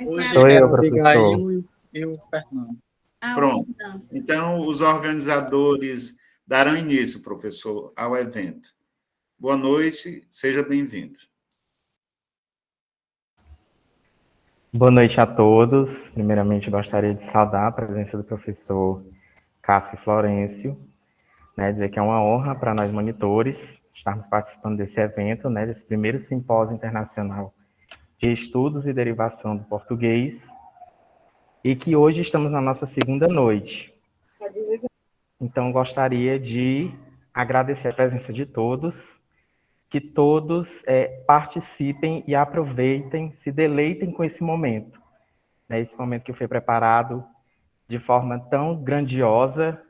Hoje Sou é eu, a professor. Abigail e o Fernando. Pronto. Então, os organizadores darão início, professor, ao evento. Boa noite, seja bem-vindo. Boa noite a todos. Primeiramente, gostaria de saudar a presença do professor Cássio Florencio, dizer que é uma honra para nós monitores estarmos participando desse evento, desse primeiro simpósio internacional de estudos e derivação do português, e que hoje estamos na nossa segunda noite. Então, gostaria de agradecer a presença de todos, que todos participem e aproveitem, se deleitem com esse momento. Esse momento que foi preparado de forma tão grandiosa,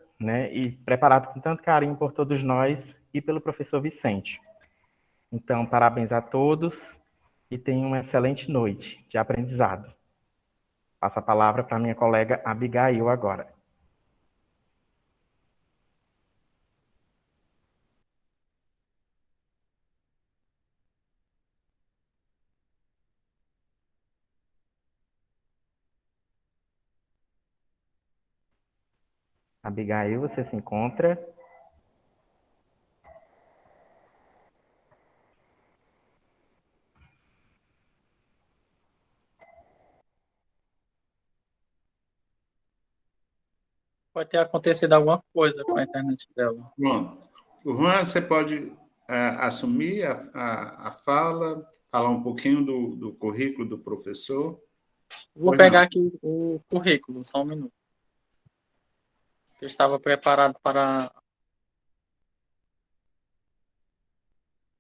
e preparado com tanto carinho por todos nós e pelo professor Vicente. Então, parabéns a todos e tenham uma excelente noite de aprendizado. Passo a palavra para a minha colega Abigail agora. Abigail, você se encontra? Pode ter acontecido alguma coisa com a internet dela. Pronto. Juan, você pode assumir a fala, falar um pouquinho do currículo do professor? Vou pegar aqui o currículo, só um minuto. Eu estava preparado para...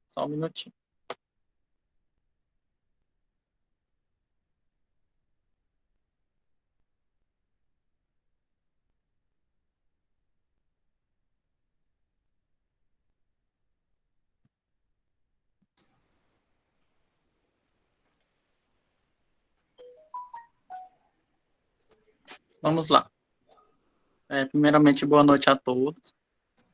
Só um minutinho. Vamos lá. Primeiramente, boa noite a todos.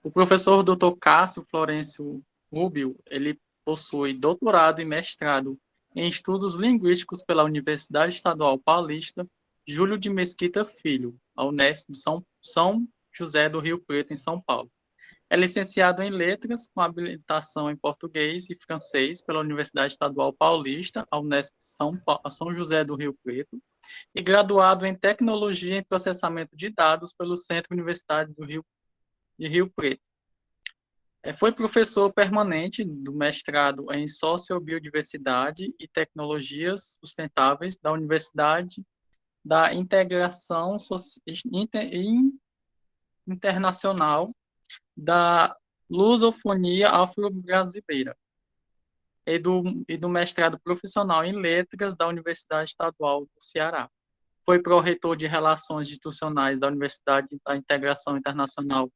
O professor Dr. Cássio Florencio Rubio, ele possui doutorado e mestrado em estudos linguísticos pela Universidade Estadual Paulista Júlio de Mesquita Filho, a Unesp de São José do Rio Preto, em São Paulo. É licenciado em Letras, com habilitação em Português e Francês pela Universidade Estadual Paulista, a Unesp de São José do Rio Preto, e graduado em Tecnologia em Processamento de Dados pelo Centro Universitário de Rio Preto. Foi professor permanente do mestrado em Sociobiodiversidade e Tecnologias Sustentáveis da Universidade da Integração Internacional da Lusofonia Afro-Brasileira e do mestrado profissional em Letras da Universidade Estadual do Ceará. Foi pró-reitor de Relações Institucionais da Universidade da Integração Internacional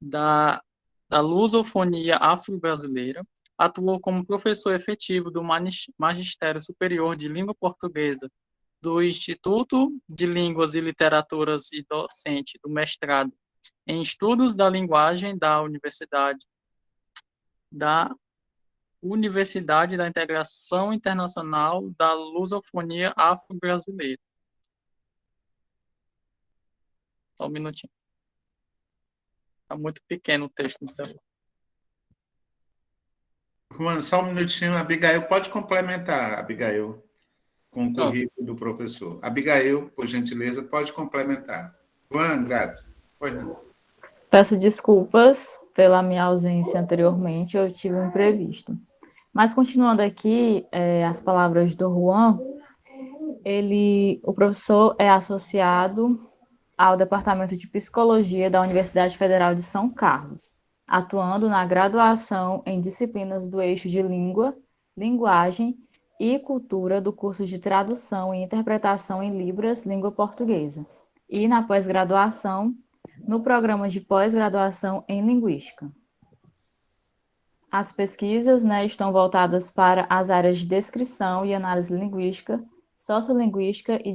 da Lusofonia Afro-Brasileira, atuou como professor efetivo do Magistério Superior de Língua Portuguesa do Instituto de Línguas e Literaturas e docente do mestrado em Estudos da Linguagem da Universidade da Integração Internacional da Lusofonia Afro-Brasileira. Só um minutinho. Está muito pequeno o texto no celular. Juan, só um minutinho. Abigail, pode complementar, Abigail, com o currículo do professor. Abigail, por gentileza, pode complementar. Juan, grato. Pois não. Peço desculpas pela minha ausência anteriormente, eu tive um imprevisto. Mas, continuando aqui, as palavras do Juan, o professor é associado ao Departamento de Psicologia da Universidade Federal de São Carlos, atuando na graduação em disciplinas do eixo de Língua, Linguagem e Cultura do curso de Tradução e Interpretação em Libras, Língua Portuguesa, e na pós-graduação, no programa de pós-graduação em Linguística. As pesquisas estão voltadas para as áreas de descrição e análise linguística, sociolinguística e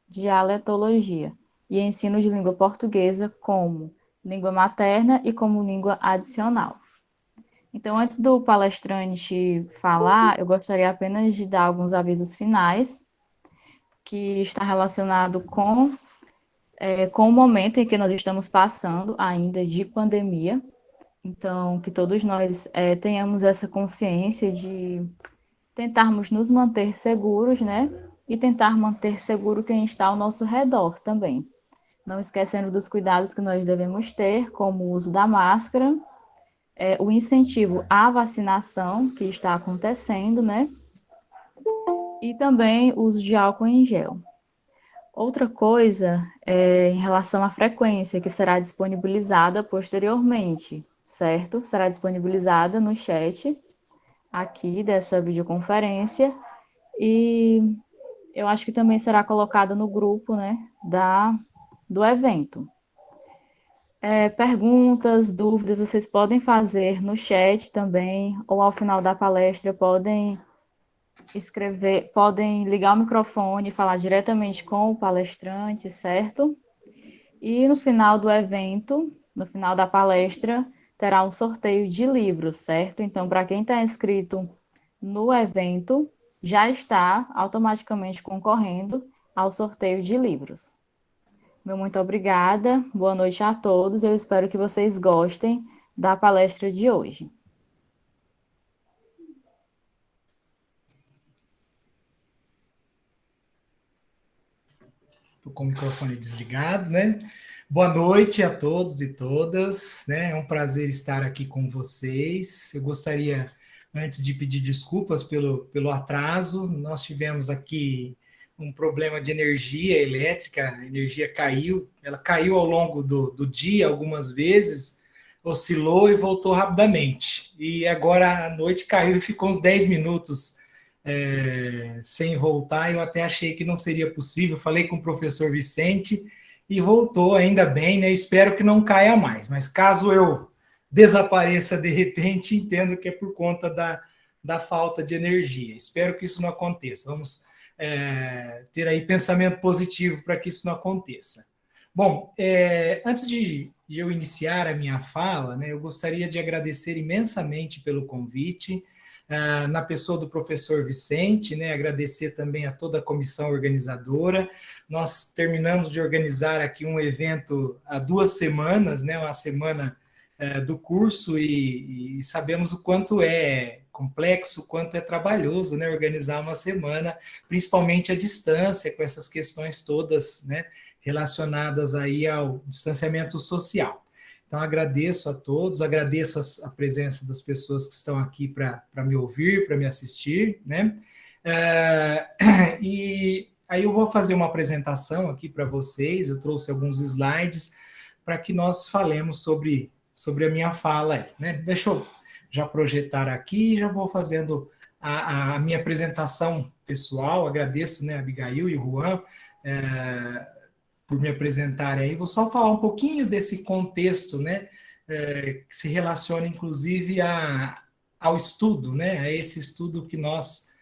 dialetologia, e ensino de língua portuguesa como língua materna e como língua adicional. Então, antes do palestrante falar, eu gostaria apenas de dar alguns avisos finais. que está relacionado com o momento em que nós estamos passando ainda de pandemia. Então, que todos nós tenhamos essa consciência de tentarmos nos manter seguros, né? E tentar manter seguro quem está ao nosso redor também. Não esquecendo dos cuidados que nós devemos ter, como o uso da máscara, o incentivo à vacinação que está acontecendo, né? E também o uso de álcool em gel. Outra coisa é em relação à frequência, que será disponibilizada posteriormente, certo? Será disponibilizada no chat aqui dessa videoconferência e eu acho que também será colocada no grupo, né, do evento. Perguntas, dúvidas, vocês podem fazer no chat também, ou ao final da palestra podem escrever, podem ligar o microfone e falar diretamente com o palestrante, certo? E no final do evento, no final da palestra, terá um sorteio de livros, certo? Então, para quem está inscrito no evento, já está automaticamente concorrendo ao sorteio de livros. Meu muito obrigada, boa noite a todos, eu espero que vocês gostem da palestra de hoje. Estou com o microfone desligado, né? Boa noite a todos e todas, né? É um prazer estar aqui com vocês. Eu gostaria, antes de pedir desculpas pelo atraso, nós tivemos aqui um problema de energia elétrica, a energia caiu, ela caiu ao longo do dia algumas vezes, oscilou e voltou rapidamente. E agora à noite caiu e ficou uns 10 minutos sem voltar. Eu até achei que não seria possível, falei com o professor Vicente e voltou, ainda bem, né? Espero que não caia mais, mas caso eu desapareça de repente, entendo que é por conta da falta de energia. Espero que isso não aconteça. Vamos ter aí pensamento positivo para que isso não aconteça. Bom, antes de eu iniciar a minha fala, né, eu gostaria de agradecer imensamente pelo convite, na pessoa do professor Vicente, né, agradecer também a toda a comissão organizadora. Nós terminamos de organizar aqui um evento há 2 semanas, né, uma semana do curso, e sabemos o quanto é complexo, o quanto é trabalhoso, né, organizar uma semana, principalmente à distância, com essas questões todas, né, relacionadas aí ao distanciamento social. Então, agradeço a todos, agradeço a presença das pessoas que estão aqui para me ouvir, para me assistir, né? E aí eu vou fazer uma apresentação aqui para vocês, eu trouxe alguns slides para que nós falemos sobre a minha fala aí, né? Deixa eu já projetar aqui, já vou fazendo a minha apresentação pessoal, agradeço, né, a Abigail e o Juan, por me apresentar aí. Vou só falar um pouquinho desse contexto, né, que se relaciona, inclusive, ao estudo, né, a esse estudo que nós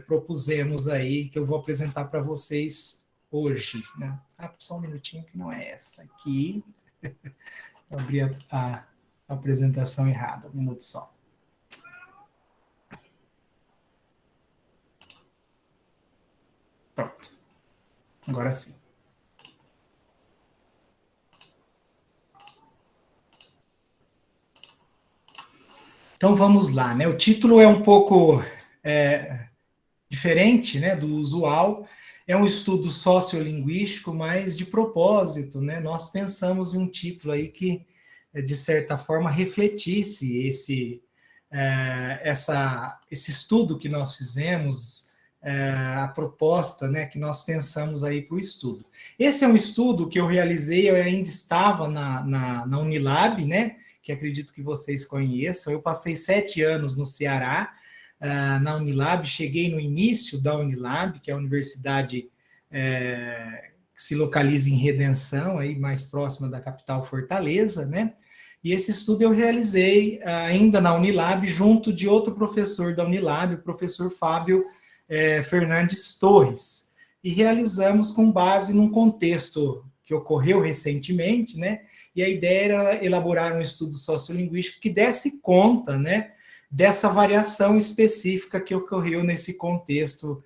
propusemos aí, que eu vou apresentar para vocês hoje, né. Só um minutinho, que não é essa aqui. Eu abri a apresentação errada, um minuto só. Pronto. Agora sim. Então vamos lá, né? O título é um pouco diferente, né, do usual. É um estudo sociolinguístico, mas de propósito, né? Nós pensamos em um título aí que, de certa forma, refletisse esse estudo que nós fizemos, a proposta, né, que nós pensamos aí para o estudo. Esse é um estudo que eu realizei, eu ainda estava na Unilab, né, que acredito que vocês conheçam. Eu passei 7 anos no Ceará, na Unilab, cheguei no início da Unilab, que é a universidade que se localiza em Redenção, aí mais próxima da capital Fortaleza, né? E esse estudo eu realizei ainda na Unilab, junto de outro professor da Unilab, o professor Fábio Fernandes Torres. E realizamos com base num contexto que ocorreu recentemente, né? E a ideia era elaborar um estudo sociolinguístico que desse conta, né, dessa variação específica que ocorreu nesse contexto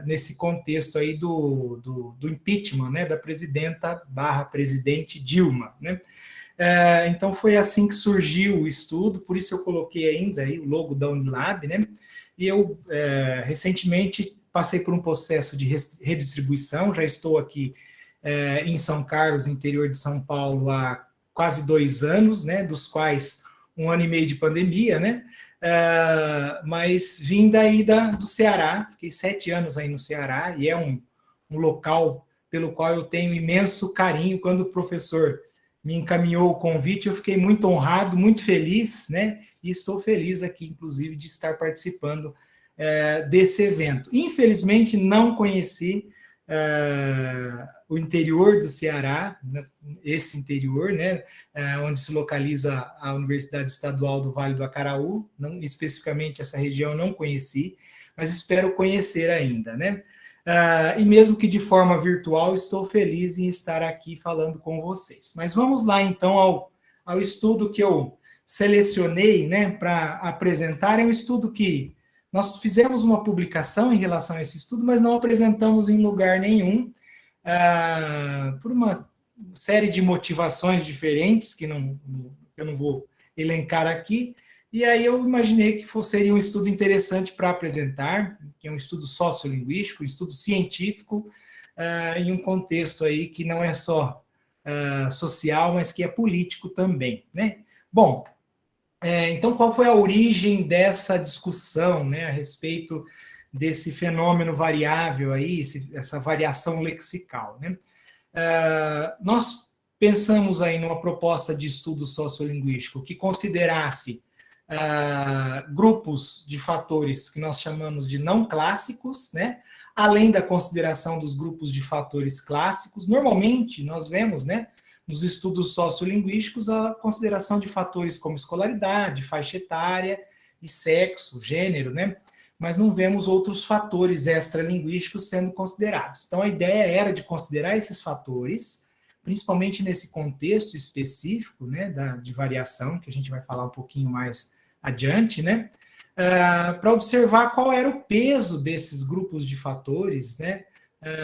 nesse contexto aí do impeachment, né, da presidenta/presidente Dilma, né? Então foi assim que surgiu o estudo, por isso eu coloquei ainda aí o logo da Unilab, né? E eu recentemente passei por um processo de redistribuição, já estou aqui em São Carlos, interior de São Paulo, há quase 2 anos, né? Dos quais 1 ano e meio de pandemia, né? Mas vim daí do Ceará, fiquei 7 anos aí no Ceará, e é um local pelo qual eu tenho imenso carinho. Quando o professor me encaminhou o convite, eu fiquei muito honrado, muito feliz, né? E estou feliz aqui, inclusive, de estar participando desse evento. Infelizmente, não conheci o interior do Ceará, né? Esse interior, né? Onde se localiza a Universidade Estadual do Vale do Acaraú, não, especificamente essa região eu não conheci, mas espero conhecer ainda, né? E mesmo que de forma virtual, estou feliz em estar aqui falando com vocês. Mas vamos lá, então, ao estudo que eu selecionei, né, para apresentar. É um estudo que nós fizemos uma publicação em relação a esse estudo, mas não apresentamos em lugar nenhum, por uma série de motivações diferentes, que eu não vou elencar aqui. E aí eu imaginei que seria um estudo interessante para apresentar, que é um estudo sociolinguístico, um estudo científico, em um contexto aí que não é só social, mas que é político também, né? Bom, então qual foi a origem dessa discussão, né, a respeito desse fenômeno variável aí, essa variação lexical, né? Nós pensamos aí numa proposta de estudo sociolinguístico que considerasse grupos de fatores que nós chamamos de não clássicos, né? Além da consideração dos grupos de fatores clássicos. Normalmente, nós vemos, né, nos estudos sociolinguísticos, a consideração de fatores como escolaridade, faixa etária e sexo, gênero, né? Mas não vemos outros fatores extralinguísticos sendo considerados. Então, a ideia era de considerar esses fatores, principalmente nesse contexto específico, né, de variação, que a gente vai falar um pouquinho mais adiante, né, para observar qual era o peso desses grupos de fatores, né,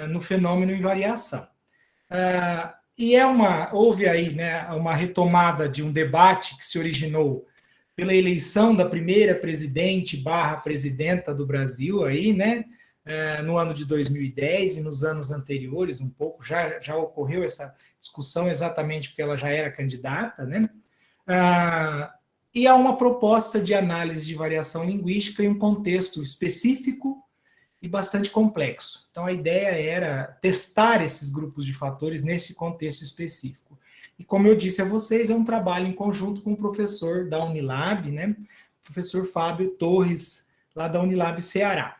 no fenômeno em variação. E houve aí, né, uma retomada de um debate que se originou pela eleição da primeira presidente/presidenta do Brasil, aí, né, no ano de 2010 e nos anos anteriores, um pouco, já ocorreu essa discussão exatamente porque ela já era candidata, né? E há uma proposta de análise de variação linguística em um contexto específico e bastante complexo. Então, a ideia era testar esses grupos de fatores nesse contexto específico. E, como eu disse a vocês, é um trabalho em conjunto com o professor da Unilab, né, o professor Fábio Torres, lá da Unilab Ceará.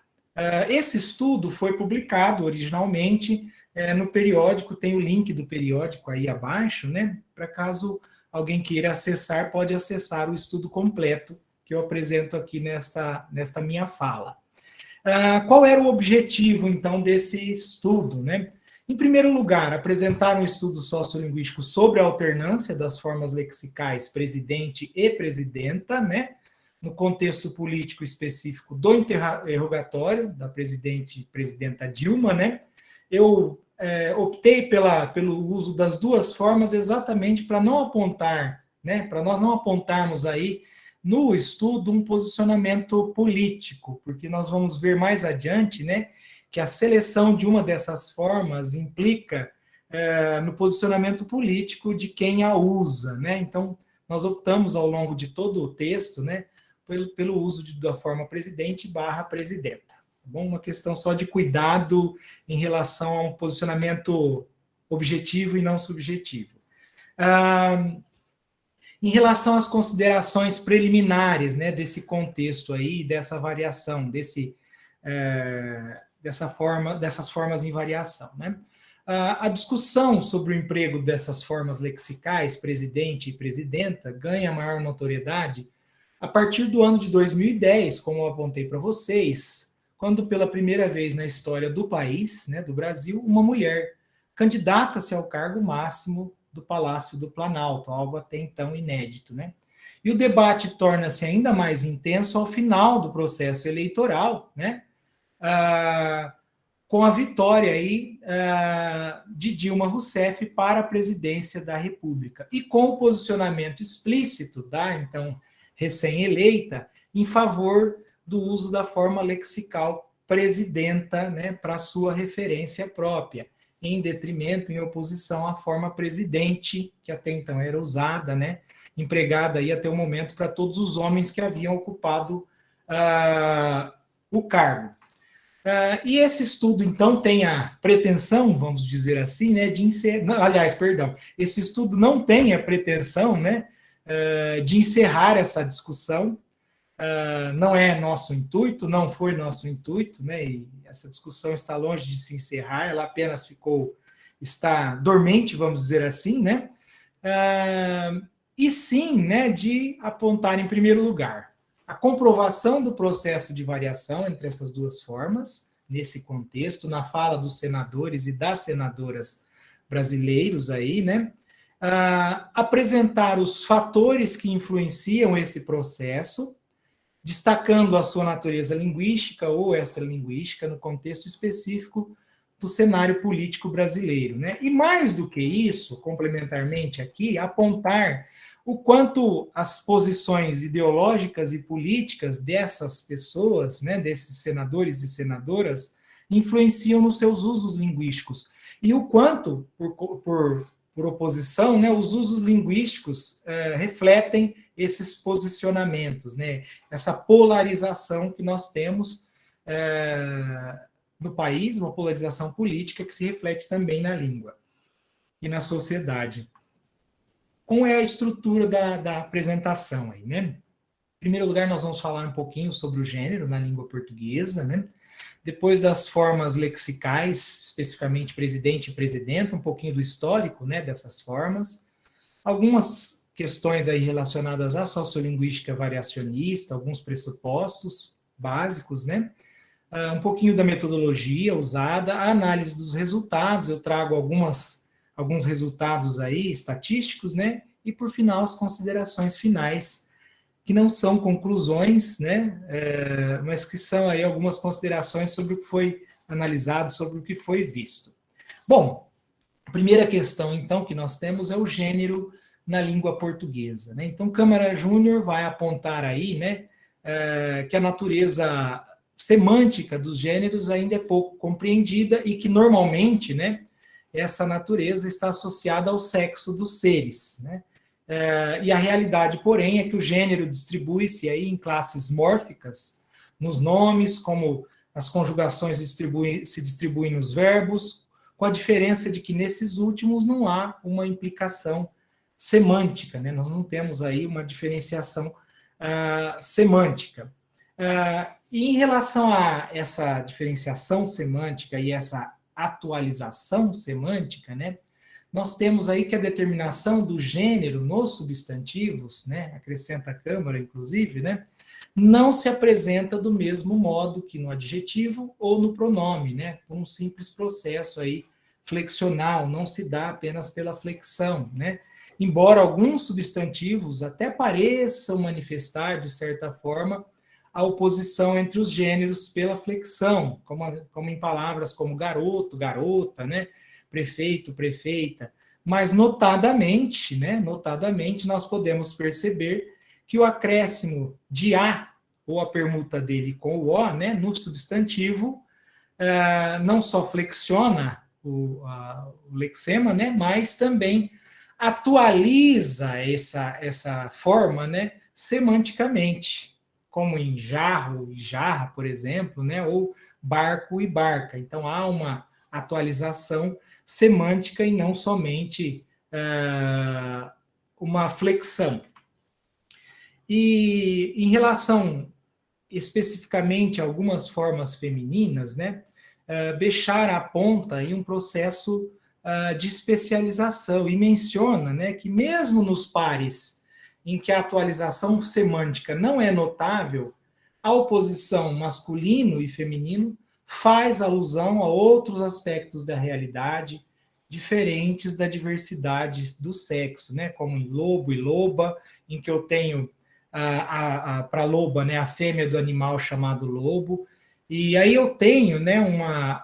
Esse estudo foi publicado originalmente no periódico, tem o link do periódico aí abaixo, né, para caso alguém queira acessar, pode acessar o estudo completo que eu apresento aqui nesta minha fala. Qual era o objetivo, então, desse estudo, né? Em primeiro lugar, apresentar um estudo sociolinguístico sobre a alternância das formas lexicais presidente e presidenta, né, no contexto político específico do interrogatório da presidenta Dilma, né? Eu optei pelo uso das duas formas exatamente para não apontar, né, para nós não apontarmos aí no estudo um posicionamento político, porque nós vamos ver mais adiante, né, que a seleção de uma dessas formas implica no posicionamento político de quem a usa, né? Então, nós optamos ao longo de todo o texto, né, pelo uso da forma presidente/presidenta. Tá bom? Uma questão só de cuidado em relação a um posicionamento objetivo e não subjetivo. Em relação às considerações preliminares, né, desse contexto aí, dessa variação, dessas formas em variação, né? A discussão sobre o emprego dessas formas lexicais, presidente e presidenta, ganha maior notoriedade a partir do ano de 2010, como eu apontei para vocês, quando pela primeira vez na história do país, né, do Brasil, uma mulher candidata-se ao cargo máximo do Palácio do Planalto, algo até então inédito, né? E o debate torna-se ainda mais intenso ao final do processo eleitoral, né? com a vitória aí, de Dilma Rousseff para a presidência da República, e com o posicionamento explícito da, então, recém-eleita, em favor do uso da forma lexical presidenta, né, para sua referência própria, em detrimento, em oposição à forma presidente, que até então era usada, né, empregada aí até o momento para todos os homens que haviam ocupado o cargo. E esse estudo, então, tem a pretensão, vamos dizer assim, né, de encerrar... Aliás, perdão, esse estudo não tem a pretensão, né, de encerrar essa discussão. Não é nosso intuito, não foi nosso intuito, né, e essa discussão está longe de se encerrar, ela apenas está dormente, vamos dizer assim, né, e sim, né, de apontar em primeiro lugar a comprovação do processo de variação entre essas duas formas, nesse contexto, na fala dos senadores e das senadoras brasileiros aí, né, apresentar os fatores que influenciam esse processo, destacando a sua natureza linguística ou extralinguística no contexto específico do cenário político brasileiro, né? E mais do que isso, complementarmente aqui, apontar o quanto as posições ideológicas e políticas dessas pessoas, né, desses senadores e senadoras, influenciam nos seus usos linguísticos. E o quanto, por oposição, né, os usos linguísticos refletem esses posicionamentos, né, essa polarização que nós temos no país, uma polarização política que se reflete também na língua e na sociedade. Como é a estrutura da apresentação aí, né? Em primeiro lugar, nós vamos falar um pouquinho sobre o gênero na língua portuguesa, né? Depois das formas lexicais, especificamente presidente e presidenta, um pouquinho do histórico, né, dessas formas. Algumas questões aí relacionadas à sociolinguística variacionista, alguns pressupostos básicos, né? Um pouquinho da metodologia usada, a análise dos resultados, eu trago alguns resultados aí, estatísticos, né? E, por final, as considerações finais, que não são conclusões, né? Mas que são aí algumas considerações sobre o que foi analisado, sobre o que foi visto. Bom, a primeira questão, então, que nós temos é o gênero na língua portuguesa, né? Então, Câmara Júnior vai apontar aí, né, que a natureza semântica dos gêneros ainda é pouco compreendida e que, normalmente, né, essa natureza está associada ao sexo dos seres, né? E a realidade, porém, é que o gênero distribui-se aí em classes mórficas, nos nomes, como as conjugações se distribuem nos verbos, com a diferença de que nesses últimos não há uma implicação semântica, né? Nós não temos aí uma diferenciação semântica. E em relação a essa diferenciação semântica e essa atualização semântica, né, nós temos aí que a determinação do gênero nos substantivos, né, acrescenta a Câmara, inclusive, né, não se apresenta do mesmo modo que no adjetivo ou no pronome, né, por um simples processo aí flexional, não se dá apenas pela flexão, né, embora alguns substantivos até pareçam manifestar, de certa forma, a oposição entre os gêneros pela flexão, como em palavras como garoto, garota, né, prefeito, prefeita, mas notadamente, nós podemos perceber que o acréscimo de a, ou a permuta dele com o o, né, no substantivo, não só flexiona o lexema, né, mas também atualiza essa forma, né, semanticamente, como em jarro e jarra, por exemplo, né, ou barco e barca. Então, há uma atualização semântica e não somente uma flexão. E em relação especificamente a algumas formas femininas, né, Béchar aponta aí um processo de especialização e menciona, né, que mesmo nos pares em que a atualização semântica não é notável, a oposição masculino e feminino faz alusão a outros aspectos da realidade diferentes da diversidade do sexo, né? Como em lobo e loba, em que eu tenho para loba, né, a fêmea do animal chamado lobo, E aí eu tenho, né, uma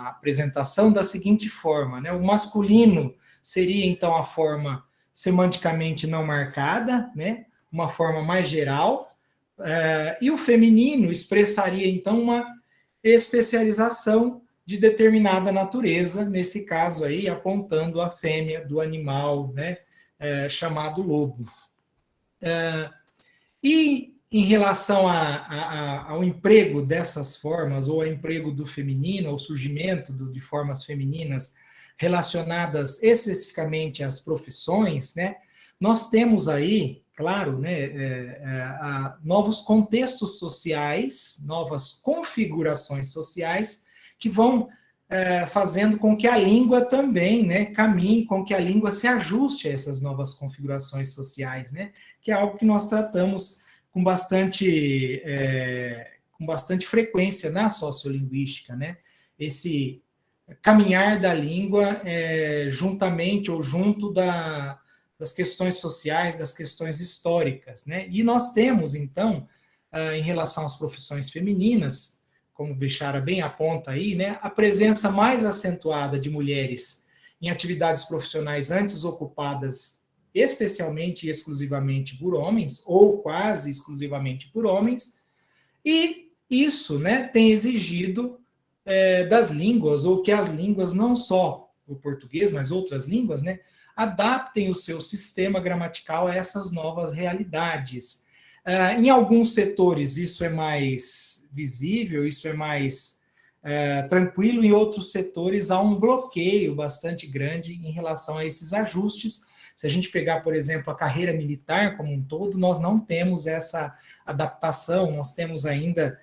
apresentação da seguinte forma, né? O masculino seria, então, a forma semanticamente não marcada, né? Uma forma mais geral, e o feminino expressaria, então, uma especialização de determinada natureza, nesse caso aí, apontando a fêmea do animal, né, chamado lobo. E em relação ao emprego dessas formas, ou ao emprego do feminino, ao surgimento de formas femininas relacionadas especificamente às profissões, né, nós temos aí, claro, né, novos contextos sociais, novas configurações sociais que vão fazendo com que a língua também, né, caminhe, com que a língua se ajuste a essas novas configurações sociais, né, que é algo que nós tratamos com bastante frequência na sociolinguística, né, esse caminhar da língua juntamente ou junto das questões sociais, das questões históricas, né, e nós temos, então, em relação às profissões femininas, como o Bechara bem aponta aí, né, a presença mais acentuada de mulheres em atividades profissionais antes ocupadas especialmente e exclusivamente por homens, ou quase exclusivamente por homens, e isso, né, tem exigido das línguas, ou que as línguas, não só o português, mas outras línguas, né, adaptem o seu sistema gramatical a essas novas realidades. Em alguns setores isso é mais visível, isso é mais tranquilo, em outros setores há um bloqueio bastante grande em relação a esses ajustes. Se a gente pegar, por exemplo, a carreira militar como um todo, nós não temos essa adaptação, nós temos ainda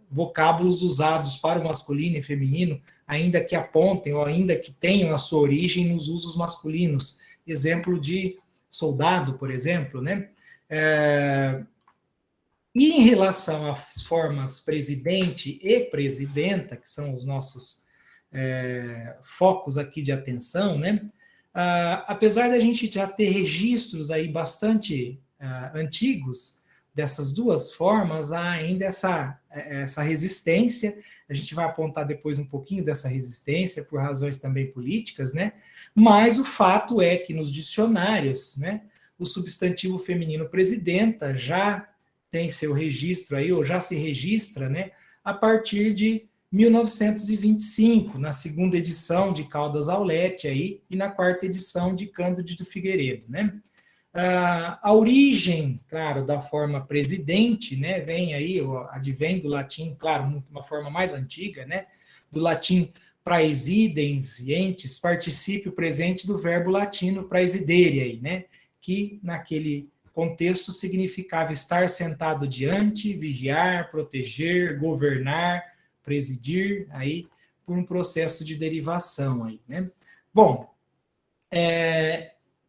vocábulos usados para o masculino e feminino, ainda que apontem ou ainda que tenham a sua origem nos usos masculinos. Exemplo de soldado, por exemplo, né? E em relação às formas presidente e presidenta, que são os nossos focos aqui de atenção, né? Apesar da gente já ter registros aí bastante antigos dessas duas formas, há ainda essa resistência. A gente vai apontar depois um pouquinho dessa resistência por razões também políticas, né? Mas o fato é que nos dicionários, né, o substantivo feminino presidenta já tem seu registro aí, ou já se registra, né, a partir de 1925, na segunda edição de Caldas Aulete aí, e na quarta edição de Cândido de Figueiredo, né? A origem, claro, da forma presidente, né, vem aí, advém do latim, claro, uma forma mais antiga, né, do latim praesidens, entes, particípio presente do verbo latino praesidere aí, né, que naquele contexto significava estar sentado diante, vigiar, proteger, governar, presidir, aí, por um processo de derivação aí, né. Bom,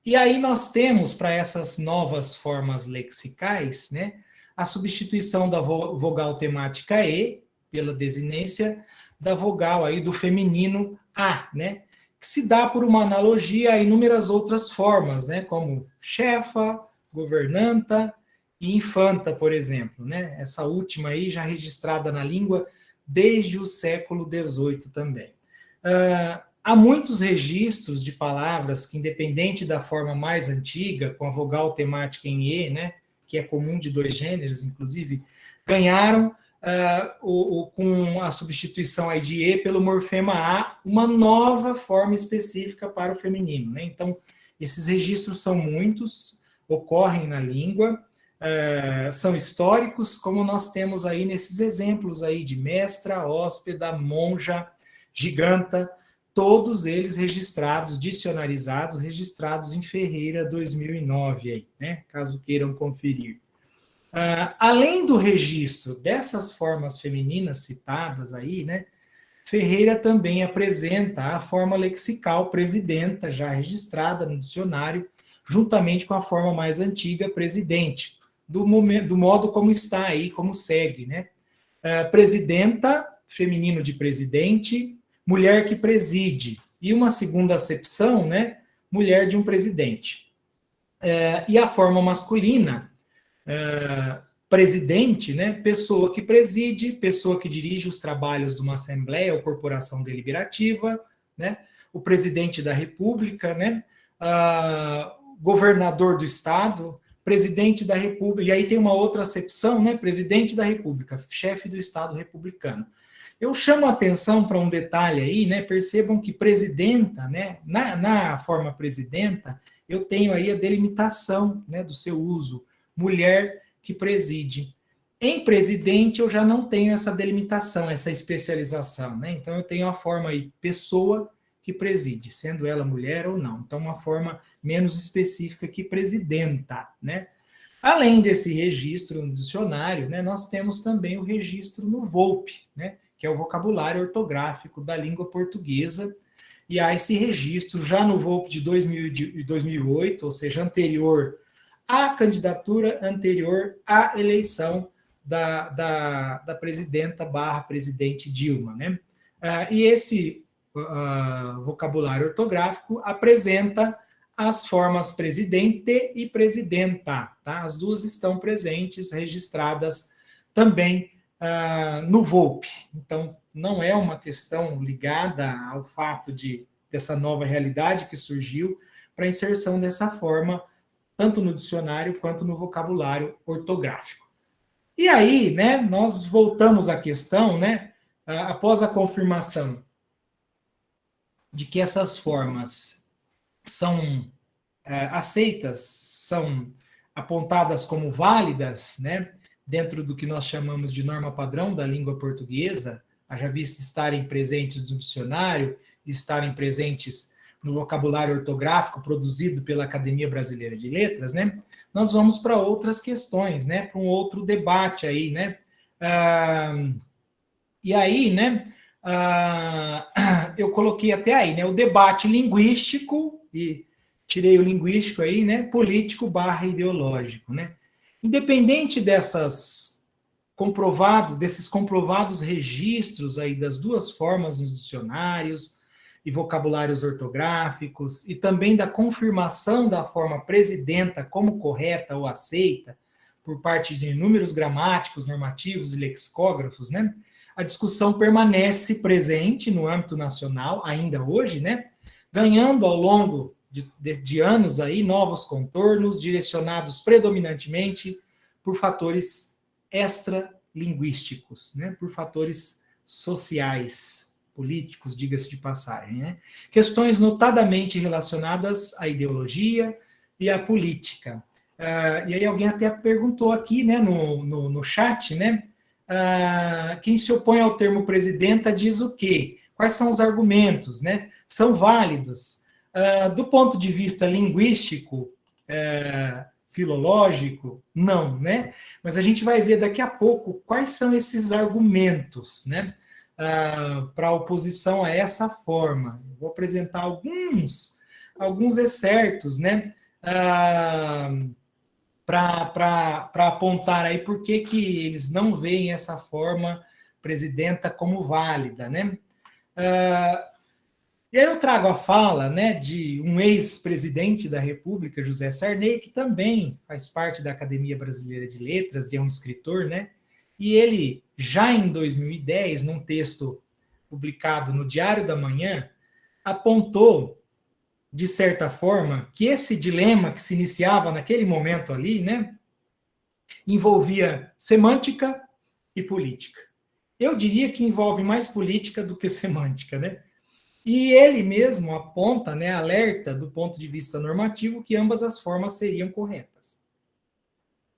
e aí nós temos, para essas novas formas lexicais, né, a substituição da vogal temática E, pela desinência da vogal aí do feminino A, né, que se dá por uma analogia a inúmeras outras formas, né, como chefa, governanta e infanta, por exemplo, né, essa última aí já registrada na língua desde o século XVIII também. Há muitos registros de palavras que, independente da forma mais antiga, com a vogal temática em E, né, que é comum de dois gêneros, inclusive, ganharam, com a substituição aí de E pelo morfema A, uma nova forma específica para o feminino, né? Então, esses registros são muitos, ocorrem na língua, são históricos, como nós temos aí nesses exemplos aí de mestra, hóspeda, monja, giganta, todos eles registrados, dicionarizados, registrados em Ferreira 2009, aí, né? Caso queiram conferir. Além do registro dessas formas femininas citadas aí, né, Ferreira também apresenta a forma lexical presidenta, já registrada no dicionário, juntamente com a forma mais antiga, presidente, do modo como está aí, como segue, né? Presidenta, feminino de presidente, mulher que preside, e uma segunda acepção, né, mulher de um presidente. E a forma masculina, presidente, né? Pessoa que preside, pessoa que dirige os trabalhos de uma assembleia ou corporação deliberativa, né? O presidente da República, né? Governador do Estado, presidente da República, e aí tem uma outra acepção, né? Presidente da República, chefe do Estado republicano. Eu chamo a atenção para um detalhe aí, né? Percebam que presidenta, né? Na forma presidenta, eu tenho aí a delimitação, né, do seu uso, mulher que preside. Em presidente, eu já não tenho essa delimitação, essa especialização, né? Então, eu tenho a forma aí, pessoa que preside, sendo ela mulher ou não. Então, uma forma menos específica que presidenta, né? Além desse registro no dicionário, né, nós temos também o registro no VOLP, né, que é o vocabulário ortográfico da língua portuguesa, e há esse registro já no VOLP de 2008, ou seja, anterior à candidatura, anterior à eleição da presidenta / presidente Dilma, né? E esse vocabulário ortográfico apresenta as formas presidente e presidenta, tá? As duas estão presentes, registradas também no VOLP. Então, não é uma questão ligada ao fato dessa nova realidade que surgiu para a inserção dessa forma, tanto no dicionário quanto no vocabulário ortográfico. E aí, né, nós voltamos à questão, né, após a confirmação de que essas formas são aceitas, são apontadas como válidas, né, dentro do que nós chamamos de norma padrão da língua portuguesa, haja visto estarem presentes no dicionário, estarem presentes no vocabulário ortográfico produzido pela Academia Brasileira de Letras, né, nós vamos para outras questões, né, para um outro debate aí, né, e aí, né, eu coloquei até aí, né, o debate linguístico, e tirei o linguístico aí, né, político / ideológico, né. Independente desses comprovados registros aí das duas formas nos dicionários e vocabulários ortográficos, e também da confirmação da forma presidenta como correta ou aceita por parte de inúmeros gramáticos, normativos e lexicógrafos, né, a discussão permanece presente no âmbito nacional, ainda hoje, né, ganhando ao longo de anos aí novos contornos, direcionados predominantemente por fatores extralinguísticos, né, por fatores sociais, políticos, diga-se de passagem, né, questões notadamente relacionadas à ideologia e à política. E aí alguém até perguntou aqui, né, no chat, né, quem se opõe ao termo presidenta diz o quê? Quais são os argumentos, né? São válidos? Do ponto de vista linguístico, filológico, não, né? Mas a gente vai ver daqui a pouco quais são esses argumentos, né? Para oposição a essa forma. Eu vou apresentar alguns excertos, né? Para apontar aí por que eles não veem essa forma presidenta como válida, né? E aí eu trago a fala, né, de um ex-presidente da República, José Sarney, que também faz parte da Academia Brasileira de Letras e é um escritor, né? E ele, já em 2010, num texto publicado no Diário da Manhã, apontou, de certa forma, que esse dilema que se iniciava naquele momento ali, né, envolvia semântica e política. Eu diria que envolve mais política do que semântica, né? E ele mesmo aponta, né, alerta do ponto de vista normativo que ambas as formas seriam corretas.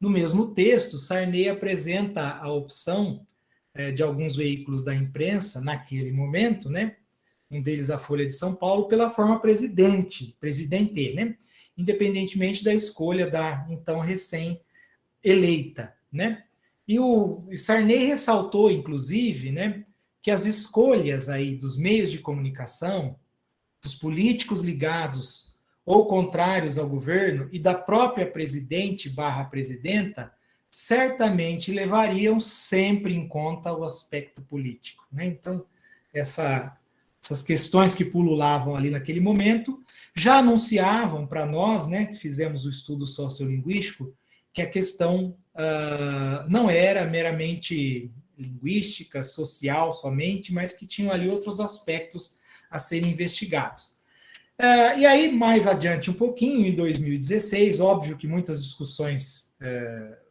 No mesmo texto, Sarney apresenta a opção de alguns veículos da imprensa naquele momento, né, um deles a Folha de São Paulo, pela forma presidente, né? Independentemente da escolha da então recém-eleita, né? E o Sarney ressaltou, inclusive, né, que as escolhas aí dos meios de comunicação, dos políticos ligados ou contrários ao governo e da própria presidente / presidenta, certamente levariam sempre em conta o aspecto político, né? Então, essas questões que pululavam ali naquele momento já anunciavam para nós, né, que fizemos o estudo sociolinguístico, que a questão não era meramente linguística, social somente, mas que tinham ali outros aspectos a serem investigados. E aí, mais adiante um pouquinho, em 2016, óbvio que muitas discussões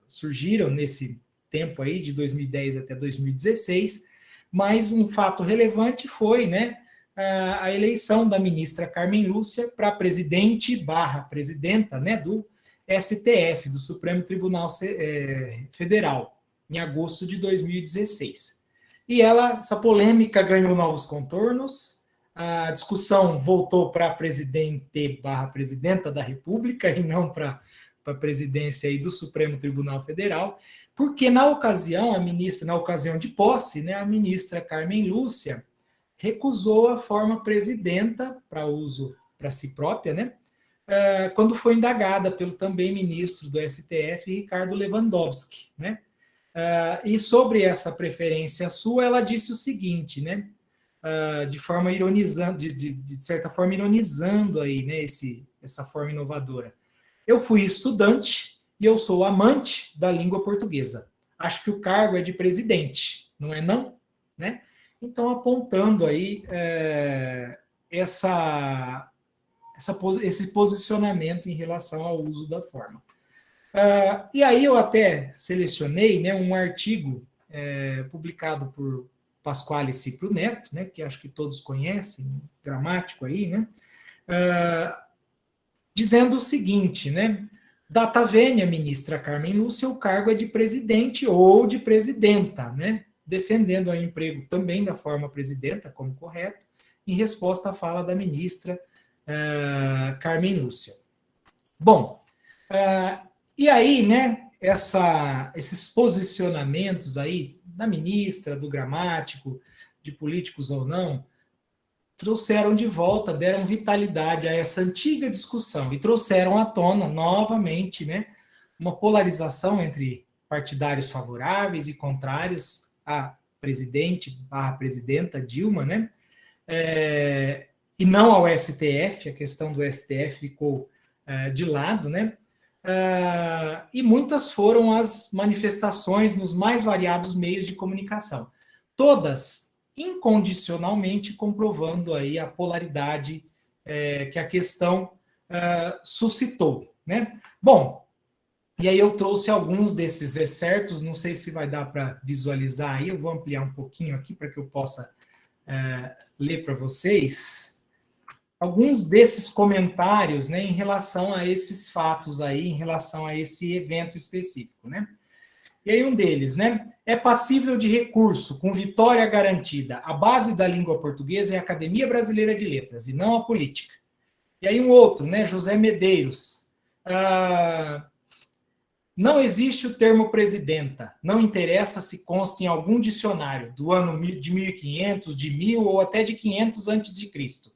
surgiram nesse tempo aí, de 2010 até 2016, mas um fato relevante foi, né, a eleição da ministra Carmen Lúcia para presidenta, né, do STF, do Supremo Tribunal Federal, em agosto de 2016. E essa polêmica ganhou novos contornos, a discussão voltou para presidente/presidenta da República e não para a presidência aí do Supremo Tribunal Federal, porque na ocasião, na ocasião de posse, né, a ministra Carmen Lúcia recusou a forma presidenta para uso para si própria, né, quando foi indagada pelo também ministro do STF, Ricardo Lewandowski, né? E sobre essa preferência sua, ela disse o seguinte, né? De forma ironizando, de certa forma ironizando aí, né? Essa forma inovadora. Eu fui estudante e eu sou amante da língua portuguesa. Acho que o cargo é de presidente, não é não? Né? Então, apontando aí esse posicionamento em relação ao uso da forma. E aí eu até selecionei, né, um artigo publicado por Pasquale Cipro Neto, né, que acho que todos conhecem, gramático aí, né, dizendo o seguinte, né, data vênia, ministra Carmen Lúcia, o cargo é de presidente ou de presidenta, né, defendendo o emprego também da forma presidenta, como correto, em resposta à fala da ministra Carmen Lúcia. Bom, e aí, né, esses posicionamentos aí da ministra, do gramático, de políticos ou não, trouxeram de volta, deram vitalidade a essa antiga discussão e trouxeram à tona novamente, né, uma polarização entre partidários favoráveis e contrários a presidente/presidenta Dilma, né, e não ao STF, a questão do STF ficou de lado, né, e muitas foram as manifestações nos mais variados meios de comunicação, todas incondicionalmente comprovando aí a polaridade que a questão suscitou, né? Bom, e aí eu trouxe alguns desses excertos, não sei se vai dar para visualizar aí, eu vou ampliar um pouquinho aqui para que eu possa ler para vocês alguns desses comentários, né, em relação a esses fatos aí, em relação a esse evento específico, né? E aí um deles, né, é passível de recurso, com vitória garantida. A base da língua portuguesa é a Academia Brasileira de Letras, e não a política. E aí um outro, né, José Medeiros. Não existe o termo presidenta, não interessa se consta em algum dicionário, do ano de 1500, de 1000 ou até de 500 a.C.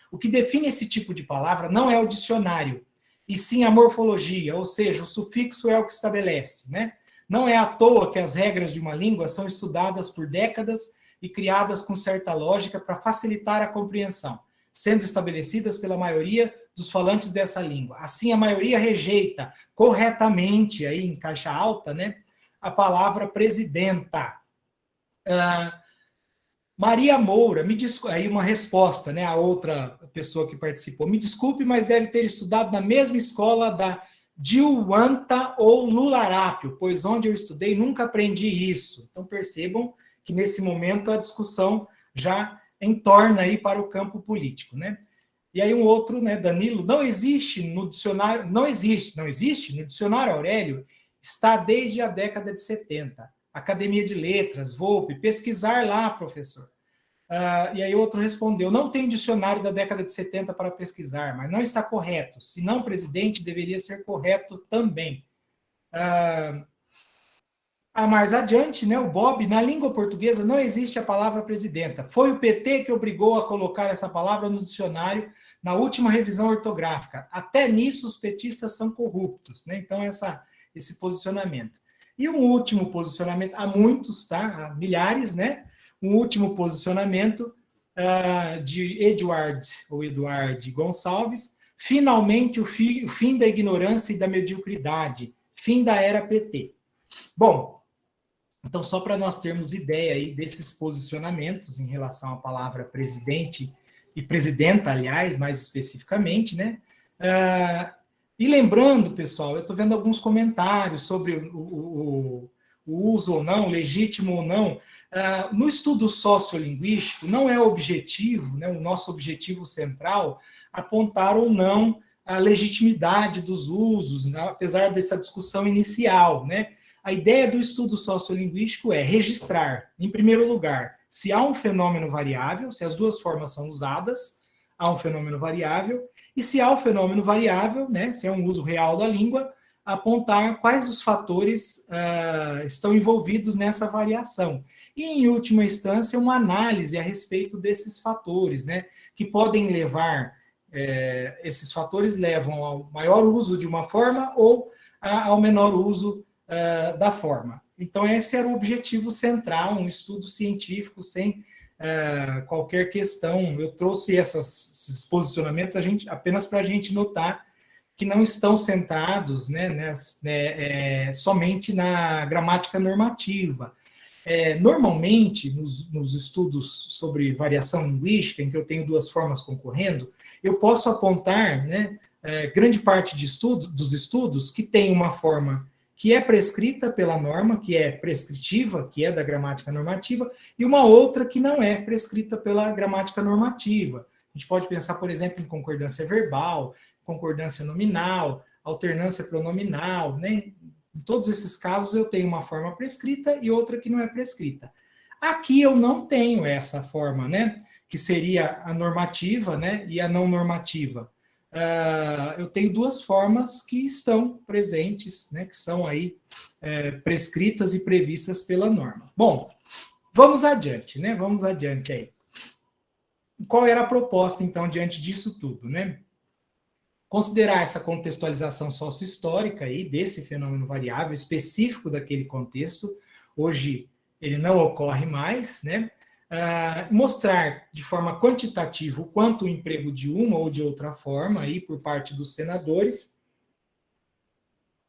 O que define esse tipo de palavra não é o dicionário, e sim a morfologia, ou seja, o sufixo é o que estabelece, né? Não é à toa que as regras de uma língua são estudadas por décadas e criadas com certa lógica para facilitar a compreensão, sendo estabelecidas pela maioria dos falantes dessa língua. Assim, a maioria rejeita corretamente, aí em caixa alta, né, a palavra presidenta. Maria Moura, me desculpe, aí uma resposta, né, a outra pessoa que participou. Me desculpe, mas deve ter estudado na mesma escola da Dilwanta ou Lularápio, pois onde eu estudei nunca aprendi isso. Então percebam que nesse momento a discussão já entorna aí para o campo político, né? E aí um outro, né, Danilo, não existe no dicionário Aurélio, está desde a década de 70. Academia de Letras, Volpe, pesquisar lá, professor. E aí outro respondeu, não tem dicionário da década de 70 para pesquisar, mas não está correto. Se não, presidente, deveria ser correto também. Mais adiante, né, o Bob, na língua portuguesa não existe a palavra presidenta. Foi o PT que obrigou a colocar essa palavra no dicionário na última revisão ortográfica. Até nisso os petistas são corruptos, né? Então esse posicionamento. E um último posicionamento, há muitos, tá? Há milhares, né? Um último posicionamento de Eduardo Gonçalves. Finalmente, o fim da ignorância e da mediocridade. Fim da era PT. Bom, então só para nós termos ideia aí desses posicionamentos em relação à palavra presidente e presidenta, aliás, mais especificamente, né? E lembrando, pessoal, eu estou vendo alguns comentários sobre o uso ou não, legítimo ou não. No estudo sociolinguístico, não é objetivo, né, o nosso objetivo central, apontar ou não a legitimidade dos usos, né, apesar dessa discussão inicial, né? A ideia do estudo sociolinguístico é registrar, em primeiro lugar, se há um fenômeno variável, se as duas formas são usadas, há um fenômeno variável, e se há o fenômeno variável, né, se é um uso real da língua, apontar quais os fatores estão envolvidos nessa variação. E, em última instância, uma análise a respeito desses fatores, né, que podem levar, esses fatores levam ao maior uso de uma forma ou ao menor uso da forma. Então, esse era o objetivo central, um estudo científico sem qualquer questão. Eu trouxe esses posicionamentos apenas para a gente notar que não estão centrados, né, somente na gramática normativa. Normalmente, nos estudos sobre variação linguística, em que eu tenho duas formas concorrendo, eu posso apontar, né, grande parte dos estudos que tem uma forma que é prescrita pela norma, que é prescritiva, que é da gramática normativa, e uma outra que não é prescrita pela gramática normativa. A gente pode pensar, por exemplo, em concordância verbal, concordância nominal, alternância pronominal, né? Em todos esses casos eu tenho uma forma prescrita e outra que não é prescrita. Aqui eu não tenho essa forma, né? Que seria a normativa, né? E a não normativa. Eu tenho duas formas que estão presentes, né, que são aí prescritas e previstas pela norma. Bom, vamos adiante, né? Vamos adiante aí. Qual era a proposta, então, diante disso tudo, né? Considerar essa contextualização sócio-histórica aí desse fenômeno variável específico daquele contexto. Hoje ele não ocorre mais, né? Mostrar de forma quantitativa o quanto o emprego de uma ou de outra forma aí por parte dos senadores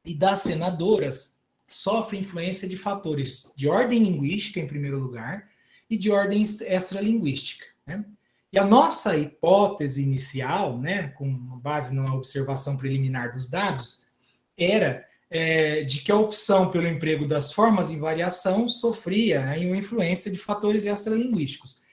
e das senadoras sofre influência de fatores de ordem linguística, em primeiro lugar, e de ordem extralinguística, né? E a nossa hipótese inicial, né, com base na observação preliminar dos dados, era de que a opção pelo emprego das formas em variação sofria uma influência de fatores extralinguísticos.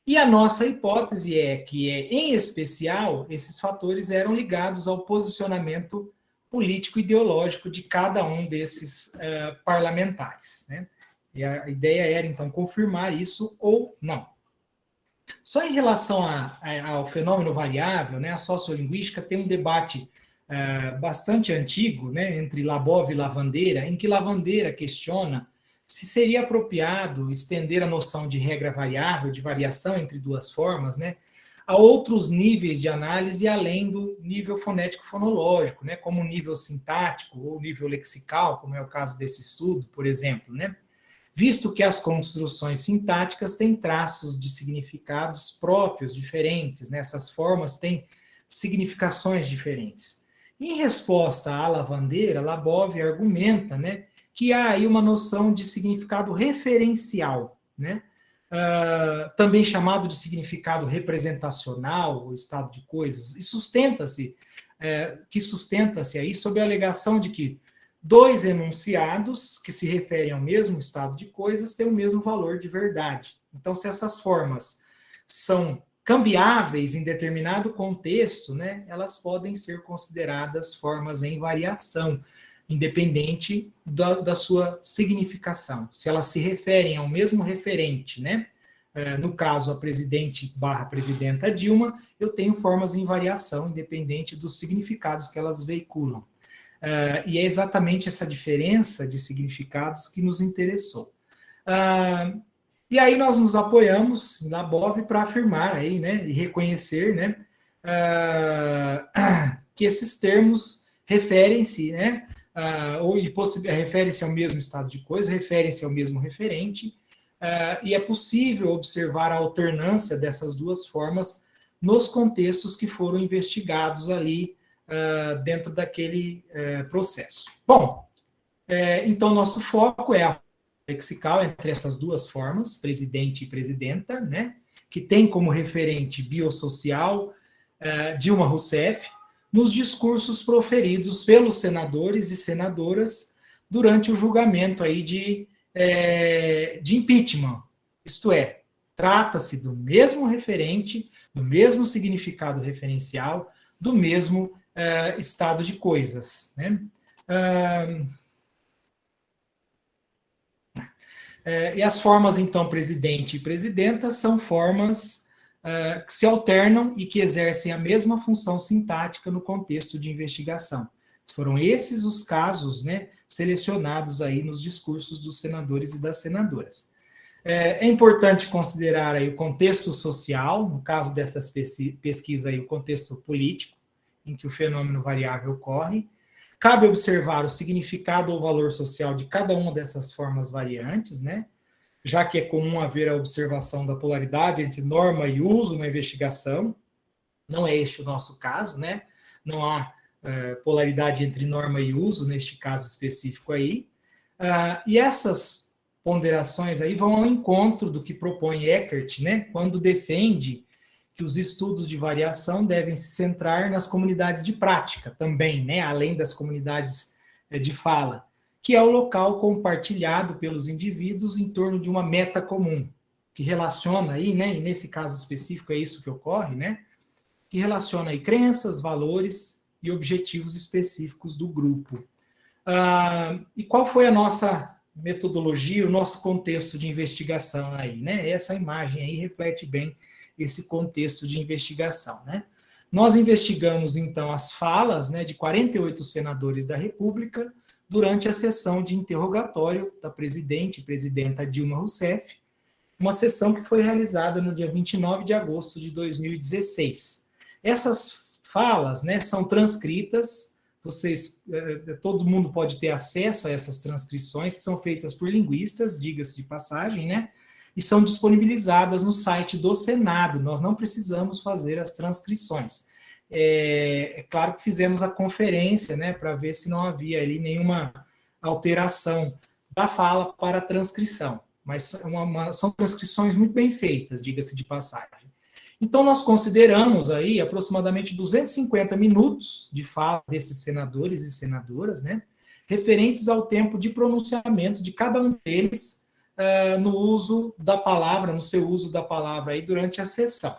E a nossa hipótese é que, em especial, esses fatores eram ligados ao posicionamento político-ideológico de cada um desses parlamentares, né? E a ideia era, então, confirmar isso ou não. Só em relação ao fenômeno variável, né, a sociolinguística tem um debate bastante antigo, né, entre Labov e Lavandeira, em que Lavandeira questiona se seria apropriado estender a noção de regra variável, de variação entre duas formas, né, a outros níveis de análise além do nível fonético-fonológico, né, como o nível sintático ou nível lexical, como é o caso desse estudo, por exemplo, né, visto que as construções sintáticas têm traços de significados próprios, diferentes, né, essas formas têm significações diferentes. Em resposta à Lavandeira, Labov argumenta, né, que há aí uma noção de significado referencial, né, também chamado de significado representacional, ou estado de coisas, e sustenta-se aí sob a alegação de que dois enunciados que se referem ao mesmo estado de coisas têm o mesmo valor de verdade. Então, se essas formas são cambiáveis em determinado contexto, né, elas podem ser consideradas formas em variação, independente da sua significação. Se elas se referem ao mesmo referente, né, no caso, a presidente/presidenta Dilma, eu tenho formas em variação, independente dos significados que elas veiculam. E é exatamente essa diferença de significados que nos interessou. E aí nós nos apoiamos em Labov para afirmar aí, né, e reconhecer, né, que esses termos referem-se, né, referem-se ao mesmo estado de coisa, referem-se ao mesmo referente, e é possível observar a alternância dessas duas formas nos contextos que foram investigados ali dentro daquele processo. Bom, Então, nosso foco é a lexical entre essas duas formas, presidente e presidenta, né, que tem como referente biossocial Dilma Rousseff, nos discursos proferidos pelos senadores e senadoras durante o julgamento aí de impeachment. Isto é, trata-se do mesmo referente, do mesmo significado referencial, do mesmo estado de coisas, né? E as formas, então, presidente e presidenta, são formas que se alternam e que exercem a mesma função sintática no contexto de investigação. Foram esses os casos, né, selecionados aí nos discursos dos senadores e das senadoras. É importante considerar aí o contexto social, no caso dessas pesquisas aí, o contexto político, em que o fenômeno variável ocorre. Cabe observar o significado ou valor social de cada uma dessas formas variantes, né? Já que é comum haver a observação da polaridade entre norma e uso na investigação. Não é este o nosso caso, né? Não há polaridade entre norma e uso neste caso específico aí. E essas ponderações aí vão ao encontro do que propõe Eckert, né? Quando defende que os estudos de variação devem se centrar nas comunidades de prática também, né, além das comunidades de fala, que é o local compartilhado pelos indivíduos em torno de uma meta comum, que relaciona aí, né, e nesse caso específico é isso que ocorre, né, que relaciona aí crenças, valores e objetivos específicos do grupo. E qual foi a nossa metodologia, o nosso contexto de investigação aí, né? Essa imagem aí reflete bem esse contexto de investigação, né? Nós investigamos, então, as falas, né, de 48 senadores da República durante a sessão de interrogatório da presidente e presidenta Dilma Rousseff, uma sessão que foi realizada no dia 29 de agosto de 2016. Essas falas, né, são transcritas, todo mundo pode ter acesso a essas transcrições, que são feitas por linguistas, diga-se de passagem, né, e são disponibilizadas no site do Senado. Nós não precisamos fazer as transcrições. É claro que fizemos a conferência, né, para ver se não havia ali nenhuma alteração da fala para a transcrição, mas são transcrições muito bem feitas, diga-se de passagem. Então, nós consideramos aí aproximadamente 250 minutos de fala desses senadores e senadoras, né, referentes ao tempo de pronunciamento de cada um deles no uso da palavra, no seu uso da palavra aí durante a sessão.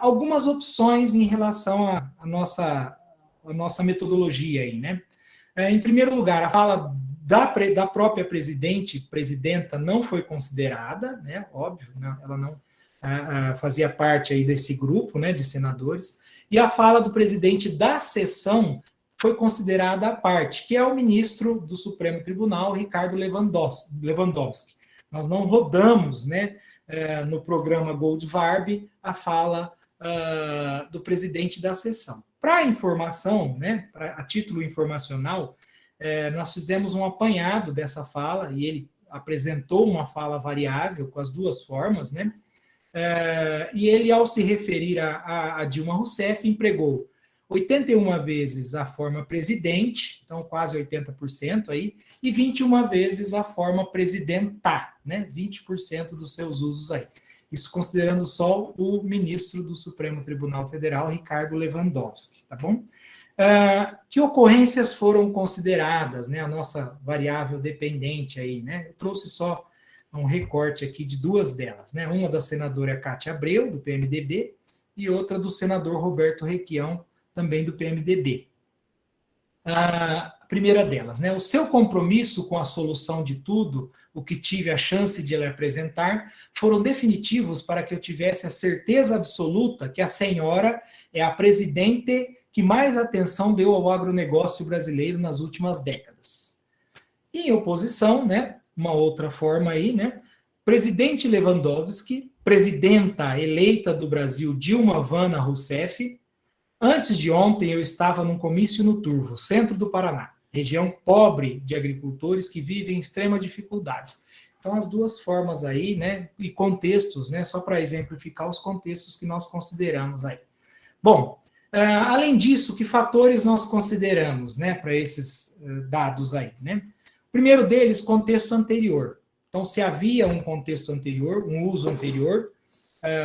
Algumas opções em relação à nossa metodologia aí, né? Em primeiro lugar, a fala da própria presidenta não foi considerada, né? Óbvio, né? Ela não fazia parte aí desse grupo, né, de senadores, e a fala do presidente da sessão foi considerada à parte, que é o ministro do Supremo Tribunal, Ricardo Lewandowski. Nós não rodamos, né, no programa Goldvarb, a fala do presidente da sessão. Para informação, né, a título informacional, nós fizemos um apanhado dessa fala, e ele apresentou uma fala variável com as duas formas, né, e ele, ao se referir a Dilma Rousseff, empregou 81 vezes a forma presidente, então quase 80% aí, e 21 vezes a forma presidenta, né, 20% dos seus usos aí. Isso considerando só o ministro do Supremo Tribunal Federal, Ricardo Lewandowski, tá bom? Que ocorrências foram consideradas, né, a nossa variável dependente aí, né? Eu trouxe só um recorte aqui de duas delas, né? Uma da senadora Cátia Abreu, do PMDB, e outra do senador Roberto Requião, também do PMDB. A primeira delas, né? O seu compromisso com a solução de tudo, o que tive a chance de lhe apresentar, foram definitivos para que eu tivesse a certeza absoluta que a senhora é a presidente que mais atenção deu ao agronegócio brasileiro nas últimas décadas. E em oposição, né? Uma outra forma aí, né? Presidente Lewandowski, presidenta eleita do Brasil Dilma Vana Rousseff. Antes de ontem eu estava num comício no Turvo, centro do Paraná, região pobre de agricultores que vivem em extrema dificuldade. Então as duas formas aí, né? E contextos, né? Só para exemplificar os contextos que nós consideramos aí. Bom, Além disso, que fatores nós consideramos, né, para esses dados aí, né? O primeiro deles, contexto anterior. Então, se havia um contexto anterior, um uso anterior,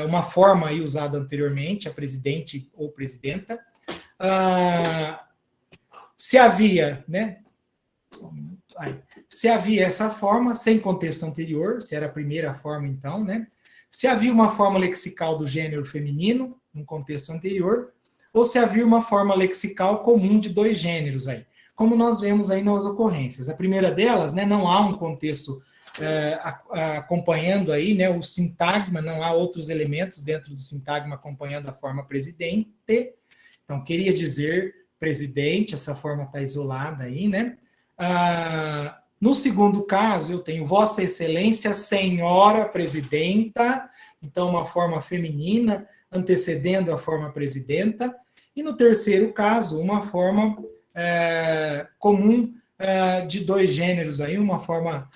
uma forma aí usada anteriormente, a presidente ou presidenta, se havia, né? Só um minuto. Se havia essa forma, sem contexto anterior, se era a primeira forma, então, né? Se havia uma forma lexical do gênero feminino, no contexto anterior, ou se havia uma forma lexical comum de dois gêneros aí, como nós vemos aí nas ocorrências. A primeira delas, né, não há um contexto acompanhando aí, né, o sintagma, não há outros elementos dentro do sintagma acompanhando a forma presidente. Então, queria dizer presidente, essa forma está isolada aí, né? No segundo caso, eu tenho Vossa Excelência, Senhora Presidenta, então uma forma feminina antecedendo a forma presidenta. E no terceiro caso, uma forma comum de dois gêneros aí, uma forma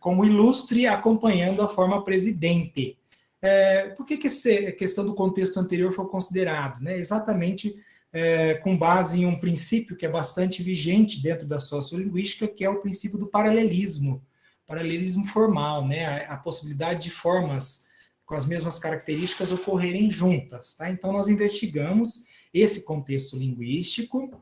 como ilustre acompanhando a forma presidente. Por que a questão do contexto anterior foi considerado? Né? Exatamente com base em um princípio que é bastante vigente dentro da sociolinguística, que é o princípio do paralelismo formal, né? A possibilidade de formas com as mesmas características ocorrerem juntas. Tá? Então, nós investigamos esse contexto linguístico,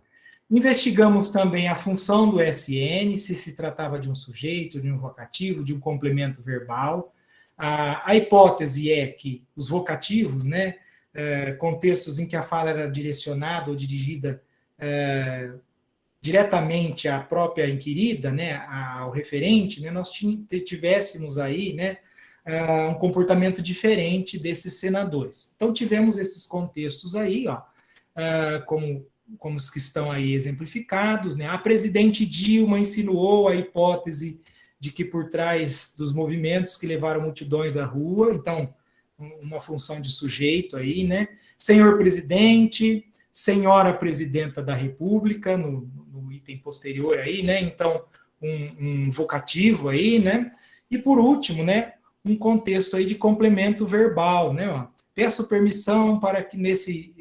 investigamos também a função do SN, se tratava de um sujeito, de um vocativo, de um complemento verbal. A hipótese é que os vocativos, né, contextos em que a fala era direcionada ou dirigida diretamente à própria inquirida, né, ao referente, né, nós tivéssemos aí, né, um comportamento diferente desses senadores. Então, tivemos esses contextos aí, ó, como os que estão aí exemplificados, né? A presidente Dilma insinuou a hipótese de que por trás dos movimentos que levaram multidões à rua, então, uma função de sujeito aí, né? Senhor presidente, senhora presidenta da República, no item posterior aí, né? Então, um vocativo aí, né? E por último, né? Um contexto aí de complemento verbal, né? Ó, peço permissão para que nesse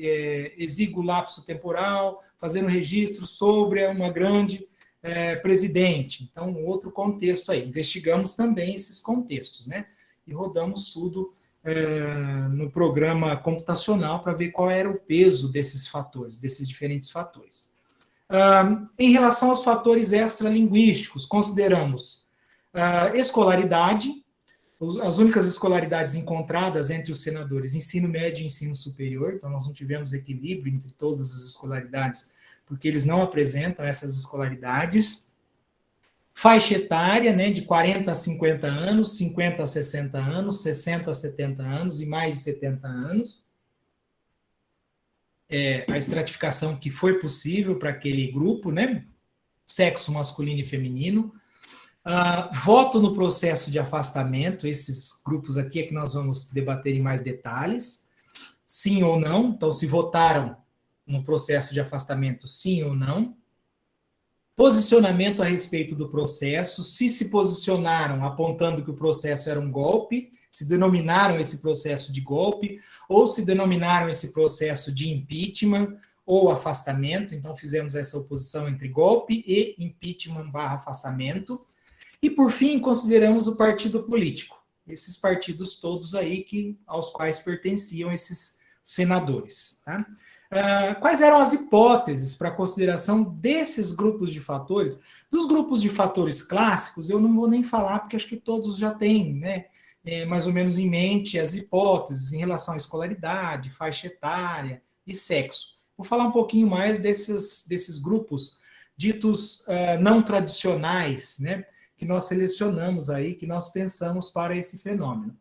exíguo lapso temporal, fazer um registro sobre uma grande presidente. Então, outro contexto aí. Investigamos também esses contextos, né? E rodamos tudo no programa computacional para ver qual era o peso desses fatores, desses diferentes fatores. Em relação aos fatores extralinguísticos, consideramos escolaridade. As únicas escolaridades encontradas entre os senadores, ensino médio e ensino superior, então nós não tivemos equilíbrio entre todas as escolaridades, porque eles não apresentam essas escolaridades. Faixa etária, né, de 40 a 50 anos, 50 a 60 anos, 60 a 70 anos e mais de 70 anos. A estratificação que foi possível para aquele grupo, né, sexo masculino e feminino. Voto no processo de afastamento, esses grupos aqui é que nós vamos debater em mais detalhes, sim ou não, então se votaram no processo de afastamento, sim ou não. Posicionamento a respeito do processo, se posicionaram apontando que o processo era um golpe, se denominaram esse processo de golpe, ou se denominaram esse processo de impeachment ou afastamento, então fizemos essa oposição entre golpe e impeachment/afastamento. E, por fim, consideramos o partido político, esses partidos todos aí aos quais pertenciam esses senadores. Tá? Quais eram as hipóteses para consideração desses grupos de fatores? Dos grupos de fatores clássicos, eu não vou nem falar, porque acho que todos já têm, né, mais ou menos em mente as hipóteses em relação à escolaridade, faixa etária e sexo. Vou falar um pouquinho mais desses grupos ditos não tradicionais, né, que nós selecionamos aí, que nós pensamos para esse fenômeno.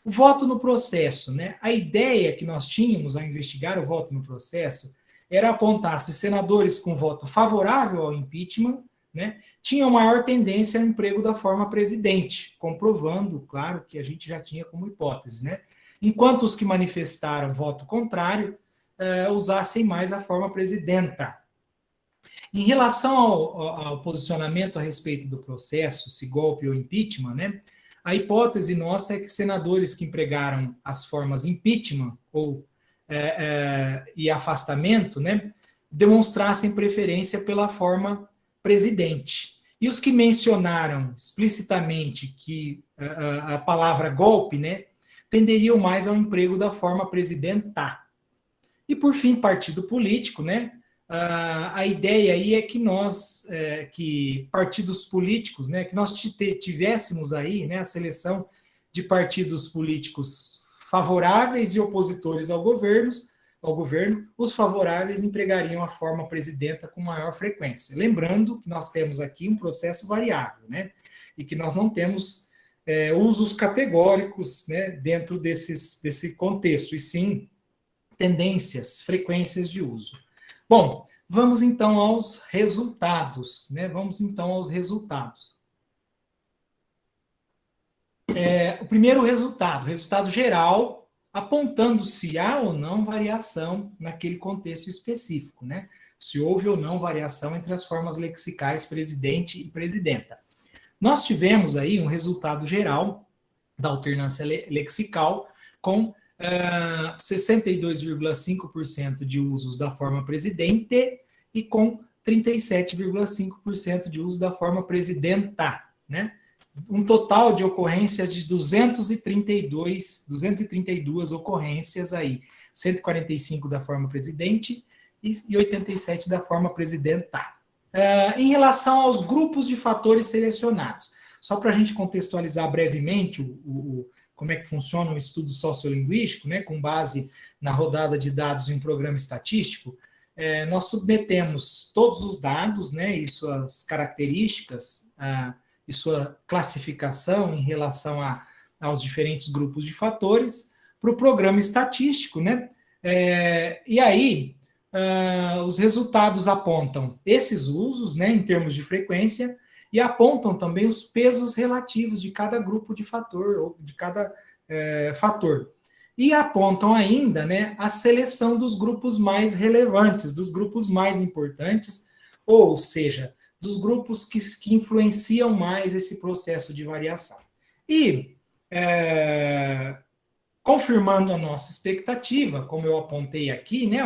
O voto no processo, né? A ideia que nós tínhamos ao investigar o voto no processo era apontar se senadores com voto favorável ao impeachment, né, tinham maior tendência ao emprego da forma presidente, comprovando, claro, que a gente já tinha como hipótese, né? Enquanto os que manifestaram voto contrário usassem mais a forma presidenta. Em relação ao posicionamento a respeito do processo, se golpe ou impeachment, né, a hipótese nossa é que senadores que empregaram as formas impeachment ou e afastamento, né, demonstrassem preferência pela forma presidente. E os que mencionaram explicitamente que a palavra golpe, né, tenderiam mais ao emprego da forma presidenta. E, por fim, partido político, né? A ideia aí é que nós, que partidos políticos, né, que nós tivéssemos aí, né, a seleção de partidos políticos favoráveis e opositores ao governo, os favoráveis empregariam a forma presidenta com maior frequência. Lembrando que nós temos aqui um processo variável, né, e que nós não temos usos categóricos, né, dentro desse contexto, e sim tendências, frequências de uso. Bom, vamos então aos resultados, né? O primeiro resultado geral, apontando se há ou não variação naquele contexto específico, né? Se houve ou não variação entre as formas lexicais presidente e presidenta. Nós tivemos aí um resultado geral da alternância lexical com 62,5% de usos da forma presidente e com 37,5% de uso da forma presidenta, né? Um total de ocorrências de 232 ocorrências aí, 145 da forma presidente e 87 da forma presidenta. Em relação aos grupos de fatores selecionados, só para a gente contextualizar brevemente como é que funciona um estudo sociolinguístico, né, com base na rodada de dados em um programa estatístico, nós submetemos todos os dados, né, e suas características, e sua classificação em relação aos diferentes grupos de fatores para o programa estatístico, né? E aí, os resultados apontam esses usos, né, em termos de frequência, e apontam também os pesos relativos de cada grupo de fator, ou de cada fator. E apontam ainda, né, a seleção dos grupos mais relevantes, dos grupos mais importantes, ou seja, dos grupos que influenciam mais esse processo de variação. E, confirmando a nossa expectativa, como eu apontei aqui, né,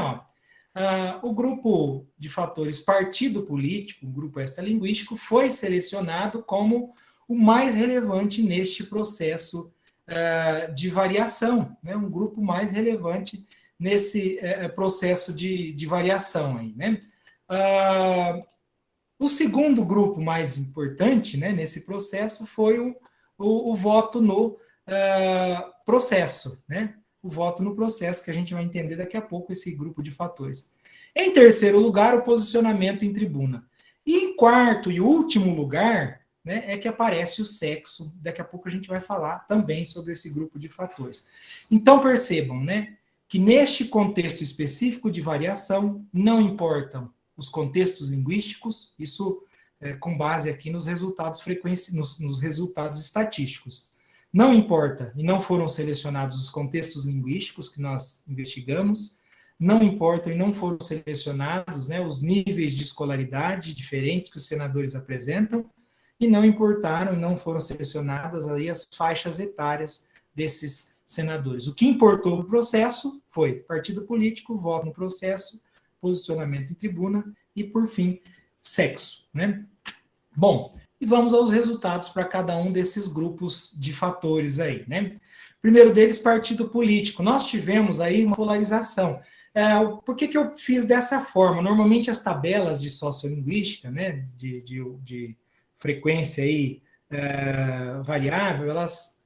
o grupo de fatores partido político, o grupo extralinguístico, foi selecionado como o mais relevante neste processo de variação, né? Um grupo mais relevante nesse processo de variação aí, né? O segundo grupo mais importante, né, nesse processo foi o voto no processo, né? O voto no processo, que a gente vai entender daqui a pouco esse grupo de fatores. Em terceiro lugar, o posicionamento em tribuna. E em quarto e último lugar, né, é que aparece o sexo. Daqui a pouco a gente vai falar também sobre esse grupo de fatores. Então percebam, né, que neste contexto específico de variação, não importam os contextos linguísticos, isso com base aqui nos resultados nos resultados estatísticos. Não importa, e não foram selecionados os contextos linguísticos que nós investigamos, não importam e não foram selecionados, né, os níveis de escolaridade diferentes que os senadores apresentam, e não importaram e não foram selecionadas aí as faixas etárias desses senadores. O que importou no processo foi partido político, voto no processo, posicionamento em tribuna e, por fim, sexo, né? Bom, e vamos aos resultados para cada um desses grupos de fatores aí, né? Primeiro deles, partido político. Nós tivemos aí uma polarização. Por que eu fiz dessa forma? Normalmente as tabelas de sociolinguística, né, de frequência aí, variável, elas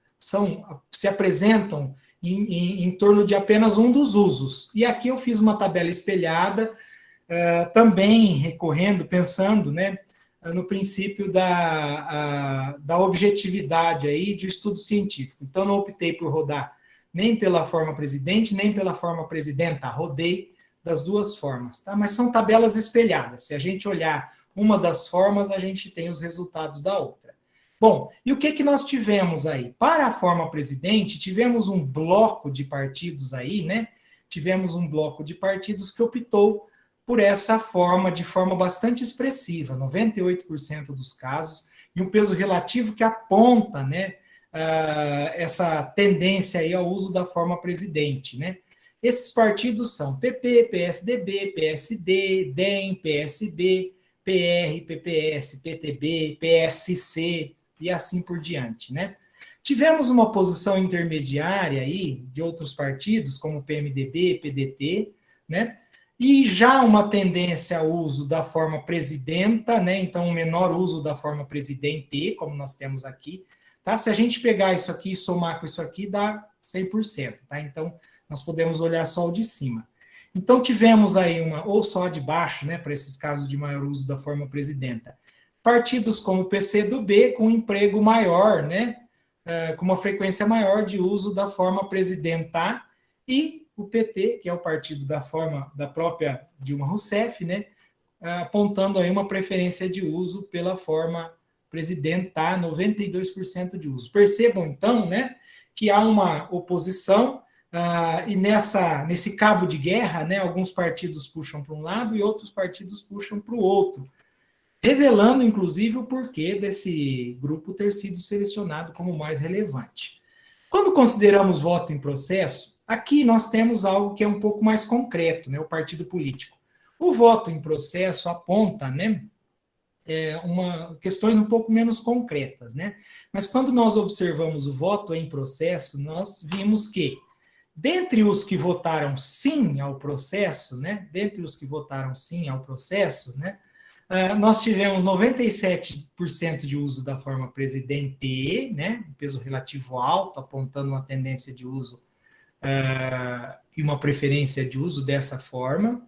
se apresentam em torno de apenas um dos usos. E aqui eu fiz uma tabela espelhada, também pensando, né, no princípio da objetividade aí do estudo científico. Então, não optei por rodar nem pela forma presidente, nem pela forma presidenta, rodei das duas formas, tá? Mas são tabelas espelhadas. Se a gente olhar uma das formas, a gente tem os resultados da outra. Bom, e o que nós tivemos aí? Para a forma presidente, tivemos um bloco de partidos aí, né? Tivemos um bloco de partidos que optou por essa forma, de forma bastante expressiva, 98% dos casos, e um peso relativo que aponta, né, essa tendência aí ao uso da forma presidente, né? Esses partidos são PP, PSDB, PSD, DEM, PSB, PR, PPS, PTB, PSC e assim por diante, né? Tivemos uma posição intermediária aí de outros partidos, como PMDB, PDT, né? E já uma tendência ao uso da forma presidenta, né? Então, um menor uso da forma presidente, como nós temos aqui, tá? Se a gente pegar isso aqui e somar com isso aqui, dá 100%, tá? Então, nós podemos olhar só o de cima. Então, tivemos aí ou só de baixo, né? Para esses casos de maior uso da forma presidenta. Partidos como o PCdoB, com um emprego maior, né? Com uma frequência maior de uso da forma presidenta, e o PT, que é o partido da própria Dilma Rousseff, né, apontando aí uma preferência de uso pela forma presidenta, 92% de uso. Percebam, então, né, que há uma oposição, e nesse cabo de guerra, né, alguns partidos puxam para um lado e outros partidos puxam para o outro, revelando, inclusive, o porquê desse grupo ter sido selecionado como mais relevante. Quando consideramos voto em processo, aqui nós temos algo que é um pouco mais concreto, né, o partido político. O voto em processo aponta, né, questões um pouco menos concretas, né? Mas quando nós observamos o voto em processo, nós vimos que, dentre os que votaram sim ao processo, né, nós tivemos 97% de uso da forma presidente, né, um peso relativo alto, apontando uma tendência de uso e uma preferência de uso dessa forma.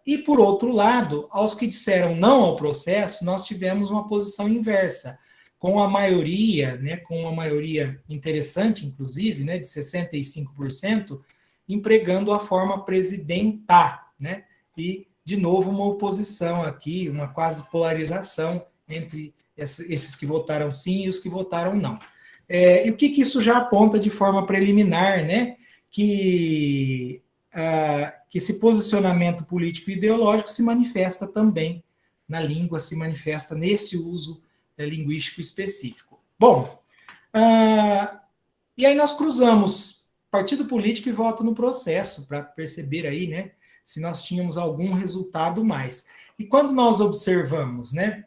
E, por outro lado, aos que disseram não ao processo, nós tivemos uma posição inversa, com a maioria, né, com uma maioria interessante, inclusive, né, de 65%, empregando a forma presidenta, né, e de novo, uma oposição aqui, uma quase polarização entre esses que votaram sim e os que votaram não. E o que isso já aponta de forma preliminar, né? Que esse posicionamento político e ideológico se manifesta também na língua, se manifesta nesse uso linguístico específico. Bom, e aí nós cruzamos partido político e voto no processo, para perceber aí, né, se nós tínhamos algum resultado mais. E quando nós observamos, né,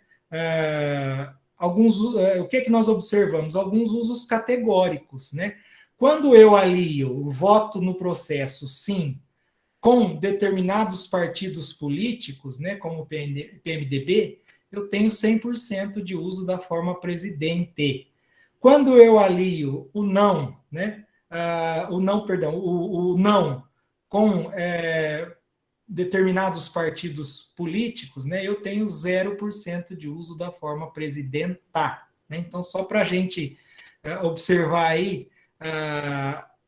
o que nós observamos? Alguns usos categóricos, né? Quando eu alio o voto no processo, sim, com determinados partidos políticos, né, como o PMDB, eu tenho 100% de uso da forma presidente. Quando eu alio o não, né, o não com determinados partidos políticos, né, eu tenho 0% de uso da forma presidenta. Né? Então, só para a gente observar aí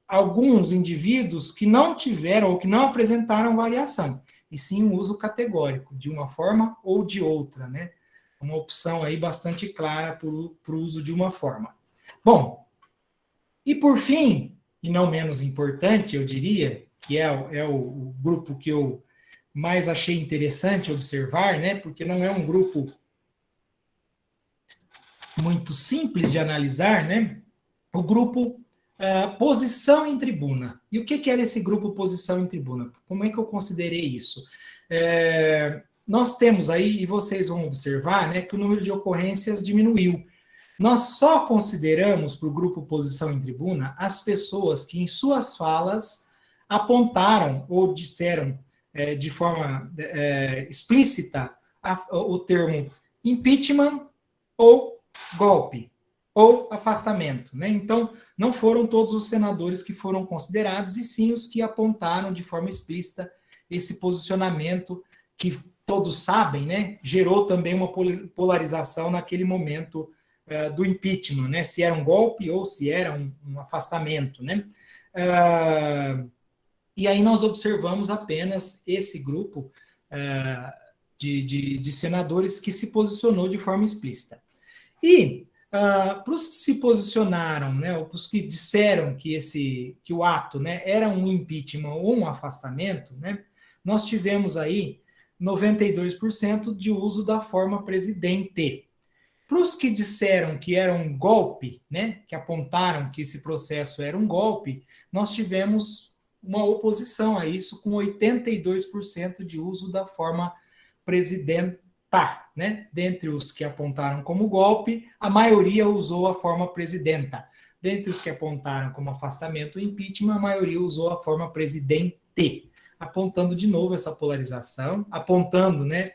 alguns indivíduos que não tiveram ou que não apresentaram variação, e sim um uso categórico, de uma forma ou de outra, né? Uma opção aí bastante clara para o uso de uma forma. Bom, e por fim, e não menos importante, eu diria, que é o grupo que eu mais achei interessante observar, né? Porque não é um grupo muito simples de analisar, né? O grupo posição em tribuna. E o que era esse grupo posição em tribuna? Como é que eu considerei isso? Nós temos aí, e vocês vão observar, né, que o número de ocorrências diminuiu. Nós só consideramos para o grupo posição em tribuna as pessoas que em suas falas apontaram ou disseram de forma explícita o termo impeachment ou golpe ou afastamento, né? Então, não foram todos os senadores que foram considerados, e sim os que apontaram de forma explícita esse posicionamento que todos sabem, né? Gerou também uma polarização naquele momento do impeachment, né? Se era um golpe ou se era um afastamento, né? E aí nós observamos apenas esse grupo de senadores que se posicionou de forma explícita. E para os que se posicionaram, né, para os que disseram que o ato, né, era um impeachment ou um afastamento, né, nós tivemos aí 92% de uso da forma presidente. Para os que disseram que era um golpe, né, que apontaram que esse processo era um golpe, nós tivemos uma oposição a isso, com 82% de uso da forma presidenta, né? Dentre os que apontaram como golpe, a maioria usou a forma presidenta. Dentre os que apontaram como afastamento ou impeachment, a maioria usou a forma presidente, apontando de novo essa polarização, apontando, né,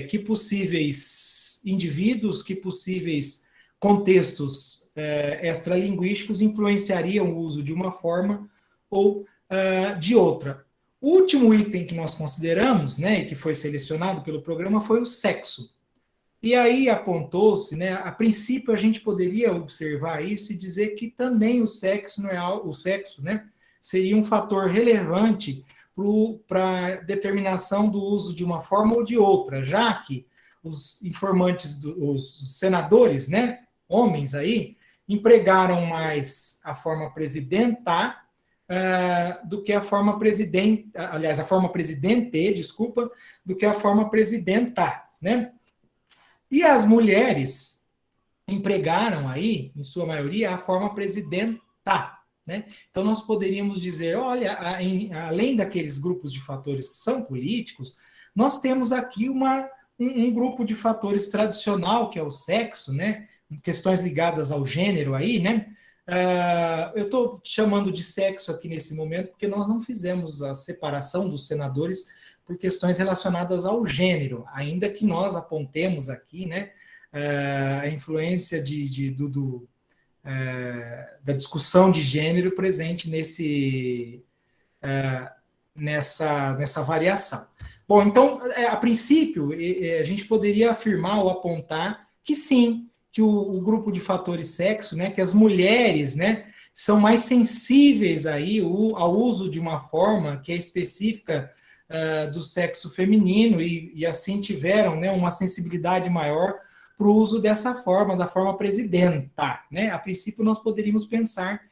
que possíveis indivíduos, que possíveis contextos extralinguísticos influenciariam o uso de uma forma ou de outra. O último item que nós consideramos, né, e que foi selecionado pelo programa, foi o sexo. E aí apontou-se, né, a princípio a gente poderia observar isso e dizer que também o sexo, não é, o sexo, né, seria um fator relevante para a determinação do uso de uma forma ou de outra, já que os informantes, os senadores, né, homens aí, empregaram mais a forma presidenta do que a forma presidente, aliás, a forma presidente, desculpa, do que a forma presidenta, né? E as mulheres empregaram aí, em sua maioria, a forma presidenta, né? Então, nós poderíamos dizer, olha, além daqueles grupos de fatores que são políticos, nós temos aqui um grupo de fatores tradicional, que é o sexo, né? Questões ligadas ao gênero aí, né? Eu estou chamando de sexo aqui nesse momento porque nós não fizemos a separação dos senadores por questões relacionadas ao gênero, ainda que nós apontemos aqui, né, a influência da discussão de gênero presente nessa variação. Bom, então, a princípio, a gente poderia afirmar ou apontar que sim, que o grupo de fatores sexo, né, que as mulheres, né, são mais sensíveis aí ao uso de uma forma que é específica do sexo feminino e assim tiveram, né, uma sensibilidade maior para o uso dessa forma, da forma presidenta, né? A princípio nós poderíamos pensar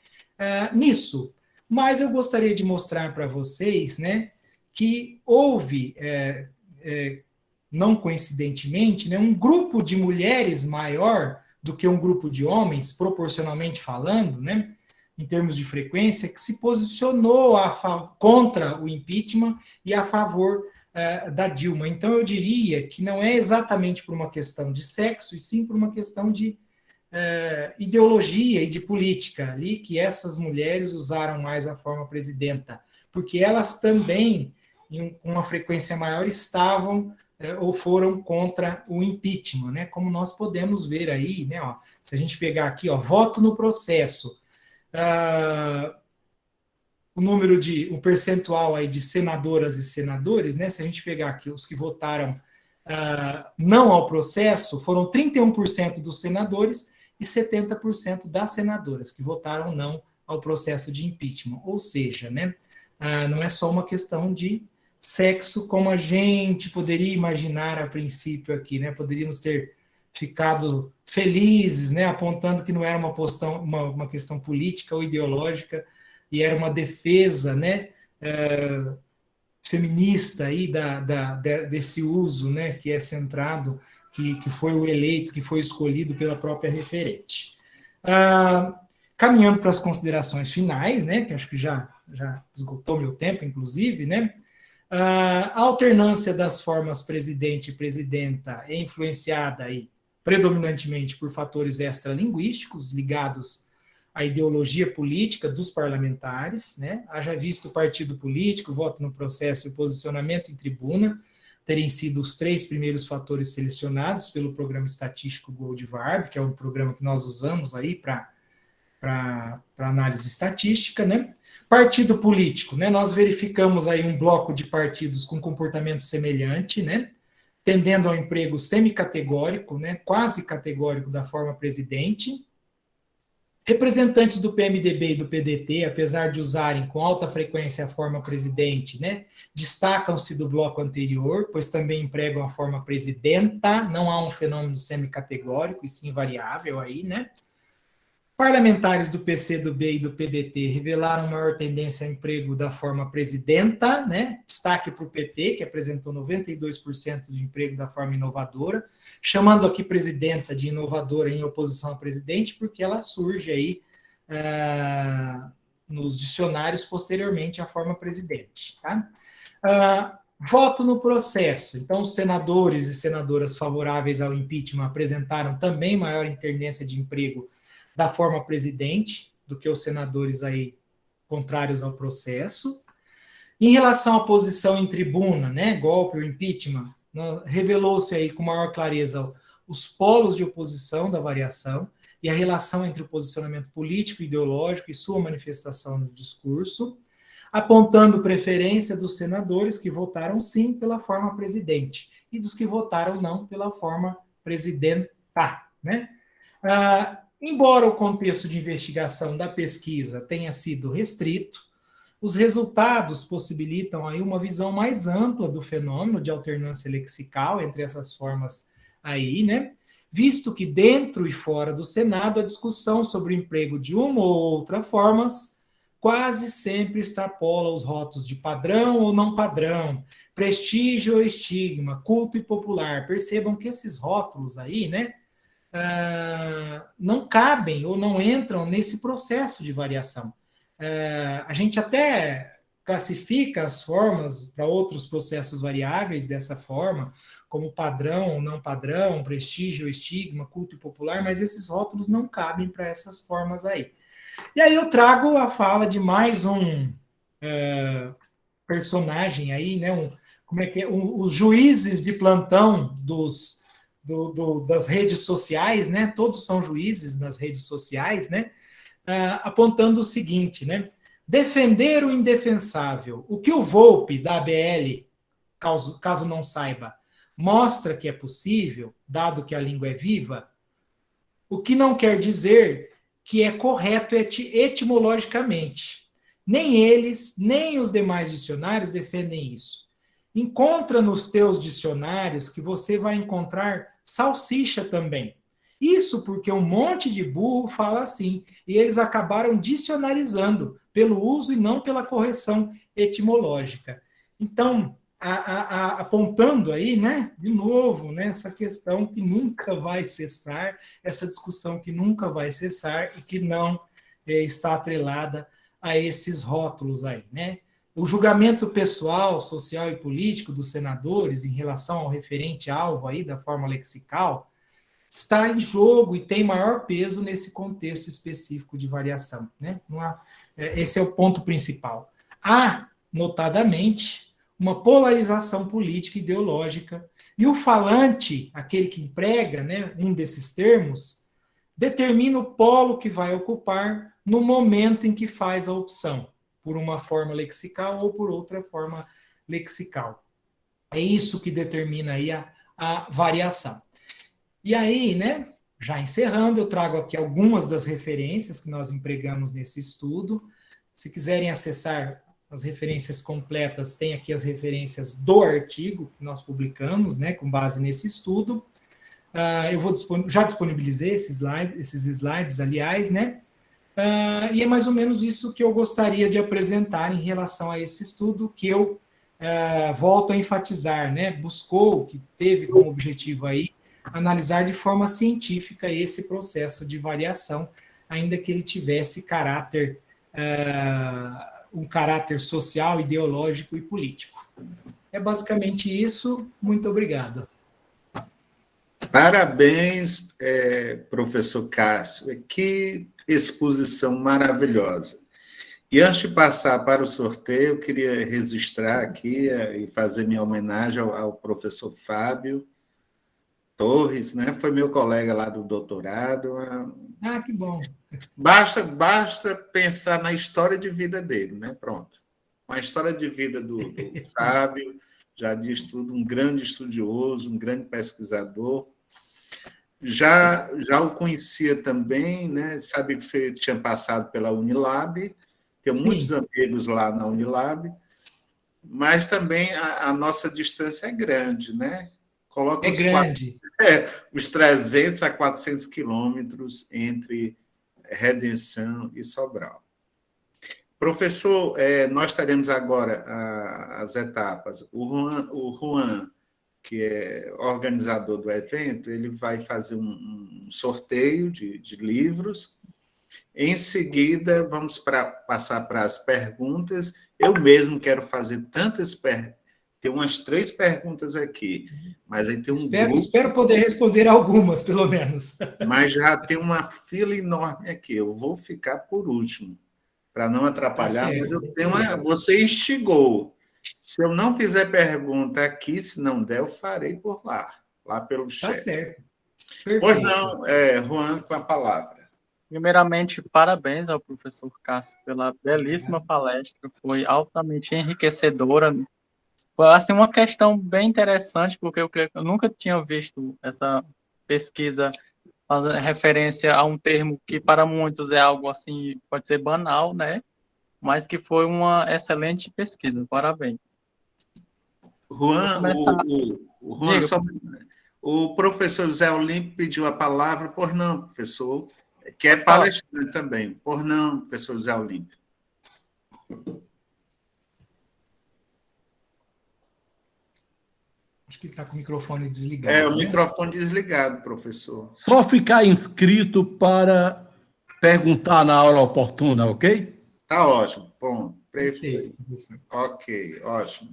nisso, mas eu gostaria de mostrar para vocês, né, que houve não coincidentemente, né, um grupo de mulheres maior do que um grupo de homens, proporcionalmente falando, né, em termos de frequência, que se posicionou contra o impeachment e a favor da Dilma. Então, eu diria que não é exatamente por uma questão de sexo, e sim por uma questão de ideologia e de política ali, que essas mulheres usaram mais a forma presidenta, porque elas também, com uma frequência maior, estavam ou foram contra o impeachment, né? Como nós podemos ver aí, né? Ó, se a gente pegar aqui, ó, voto no processo, o percentual aí de senadoras e senadores, né? Se a gente pegar aqui os que votaram não ao processo, foram 31% dos senadores e 70% das senadoras que votaram não ao processo de impeachment. Ou seja, né? Não é só uma questão de sexo, como a gente poderia imaginar a princípio aqui, né? Poderíamos ter ficado felizes, né? Apontando que não era uma questão política ou ideológica, e era uma defesa, né? Feminista aí desse uso, né? Que é centrado, que foi o eleito, que foi escolhido pela própria referente. Caminhando para as considerações finais, né? Que acho que já esgotou meu tempo, inclusive, né? A alternância das formas presidente e presidenta é influenciada aí, predominantemente por fatores extralinguísticos ligados à ideologia política dos parlamentares, né? Haja visto o partido político, voto no processo e o posicionamento em tribuna terem sido os 3 primeiros fatores selecionados pelo programa estatístico Goldvarb, que é um programa que nós usamos aí para análise estatística, né? Partido político, né? Nós verificamos aí um bloco de partidos com comportamento semelhante, né? Tendendo ao emprego semicategórico, né? Quase categórico da forma presidente. Representantes do PMDB e do PDT, apesar de usarem com alta frequência a forma presidente, né? Destacam-se do bloco anterior, pois também empregam a forma presidenta. Não há um fenômeno semicategórico, e sim variável aí, né? Parlamentares do PCdoB e do PDT revelaram maior tendência ao emprego da forma presidenta, né? Destaque para o PT, que apresentou 92% de emprego da forma inovadora, chamando aqui presidenta de inovadora em oposição ao presidente, porque ela surge aí nos dicionários posteriormente à forma presidente. Tá? Voto no processo. Então, os senadores e senadoras favoráveis ao impeachment apresentaram também maior intendência de emprego da forma presidente do que os senadores aí contrários ao processo. Em relação à posição em tribuna, né, golpe ou impeachment, revelou-se aí com maior clareza os polos de oposição da variação e a relação entre o posicionamento político, ideológico e sua manifestação no discurso, apontando preferência dos senadores que votaram sim pela forma presidente e dos que votaram não pela forma presidenta. Né? Embora o contexto de investigação da pesquisa tenha sido restrito, os resultados possibilitam aí uma visão mais ampla do fenômeno de alternância lexical entre essas formas aí, né? Visto que dentro e fora do Senado a discussão sobre o emprego de uma ou outra formas quase sempre extrapola os rótulos de padrão ou não padrão, prestígio ou estigma, culto e popular. Percebam que esses rótulos aí, né, não cabem ou não entram nesse processo de variação. A gente até classifica as formas para outros processos variáveis dessa forma, como padrão ou não padrão, prestígio, estigma, culto e popular, mas esses rótulos não cabem para essas formas aí. E aí eu trago a fala de mais um personagem aí, né? Como é que é? Os juízes de plantão das redes sociais, né? Todos são juízes nas redes sociais, né? Apontando o seguinte, né? Defender o indefensável. O que o Volpe, da ABL, caso não saiba, mostra que é possível, dado que a língua é viva, o que não quer dizer que é correto etimologicamente. Nem eles, nem os demais dicionários defendem isso. Encontra nos teus dicionários que você vai encontrar salsicha também. Isso porque um monte de burro fala assim, e eles acabaram dicionarizando pelo uso e não pela correção etimológica. Então, apontando aí, né, de novo, né, essa questão que nunca vai cessar, essa discussão que nunca vai cessar e que não está atrelada a esses rótulos aí, né? O julgamento pessoal, social e político dos senadores em relação ao referente alvo aí da forma lexical está em jogo e tem maior peso nesse contexto específico de variação, né? Esse é o ponto principal. Há, notadamente, uma polarização política e ideológica, e o falante, aquele que emprega, né, um desses termos, determina o polo que vai ocupar no momento em que faz a opção, por uma forma lexical ou por outra forma lexical. É isso que determina aí a variação. E aí, né, já encerrando, eu trago aqui algumas das referências que nós empregamos nesse estudo. Se quiserem acessar as referências completas, tem aqui as referências do artigo que nós publicamos, né, com base nesse estudo. Eu já disponibilizei esses slides, aliás, né? E é mais ou menos isso que eu gostaria de apresentar em relação a esse estudo, que eu volto a enfatizar, né? Buscou, que teve como objetivo aí, analisar de forma científica esse processo de variação, ainda que ele tivesse um caráter social, ideológico e político. É basicamente isso. Muito obrigado. Parabéns, professor Cássio. Que exposição maravilhosa. E antes de passar para o sorteio, eu queria registrar aqui e fazer minha homenagem ao professor Fábio Torres, né? Foi meu colega lá do doutorado. Que bom. Basta pensar na história de vida dele, né? Pronto. A história de vida do Fábio já diz tudo, um grande estudioso, um grande pesquisador. Já o conhecia também, né? Sabia que você tinha passado pela Unilab, tenho muitos amigos lá na Unilab, mas também a nossa distância é grande, né? Coloca os 300 a 400 quilômetros entre Redenção e Sobral. Professor, nós teremos agora as etapas. O Juan, que é organizador do evento, ele vai fazer um sorteio de livros Em seguida, vamos passar para as perguntas. Eu mesmo quero fazer tantas perguntas. Tem umas 3 perguntas aqui, mas aí tem um grupo. Espero poder responder algumas, pelo menos. Mas já tem uma fila enorme aqui. Eu vou ficar por último, para não atrapalhar, mas eu tenho você instigou. Se eu não fizer pergunta aqui, se não der, eu farei por lá pelo chat. Tá certo. Perfeito. Pois não, Juan, com a palavra. Primeiramente, parabéns ao professor Cássio pela belíssima palestra, foi altamente enriquecedora. Foi assim, uma questão bem interessante, porque eu nunca tinha visto essa pesquisa fazendo referência a um termo que para muitos é algo assim, pode ser banal, né? Mas que foi uma excelente pesquisa. Parabéns. Juan, o professor Zé Olímpio pediu a palavra, por não, professor, que é palestrante também. Por não, professor Zé Olímpio. Acho que ele está com o microfone desligado. O microfone desligado, professor. Só ficar inscrito para perguntar na hora oportuna, ok? Tá ótimo. Bom, perfeito. Ok, ótimo.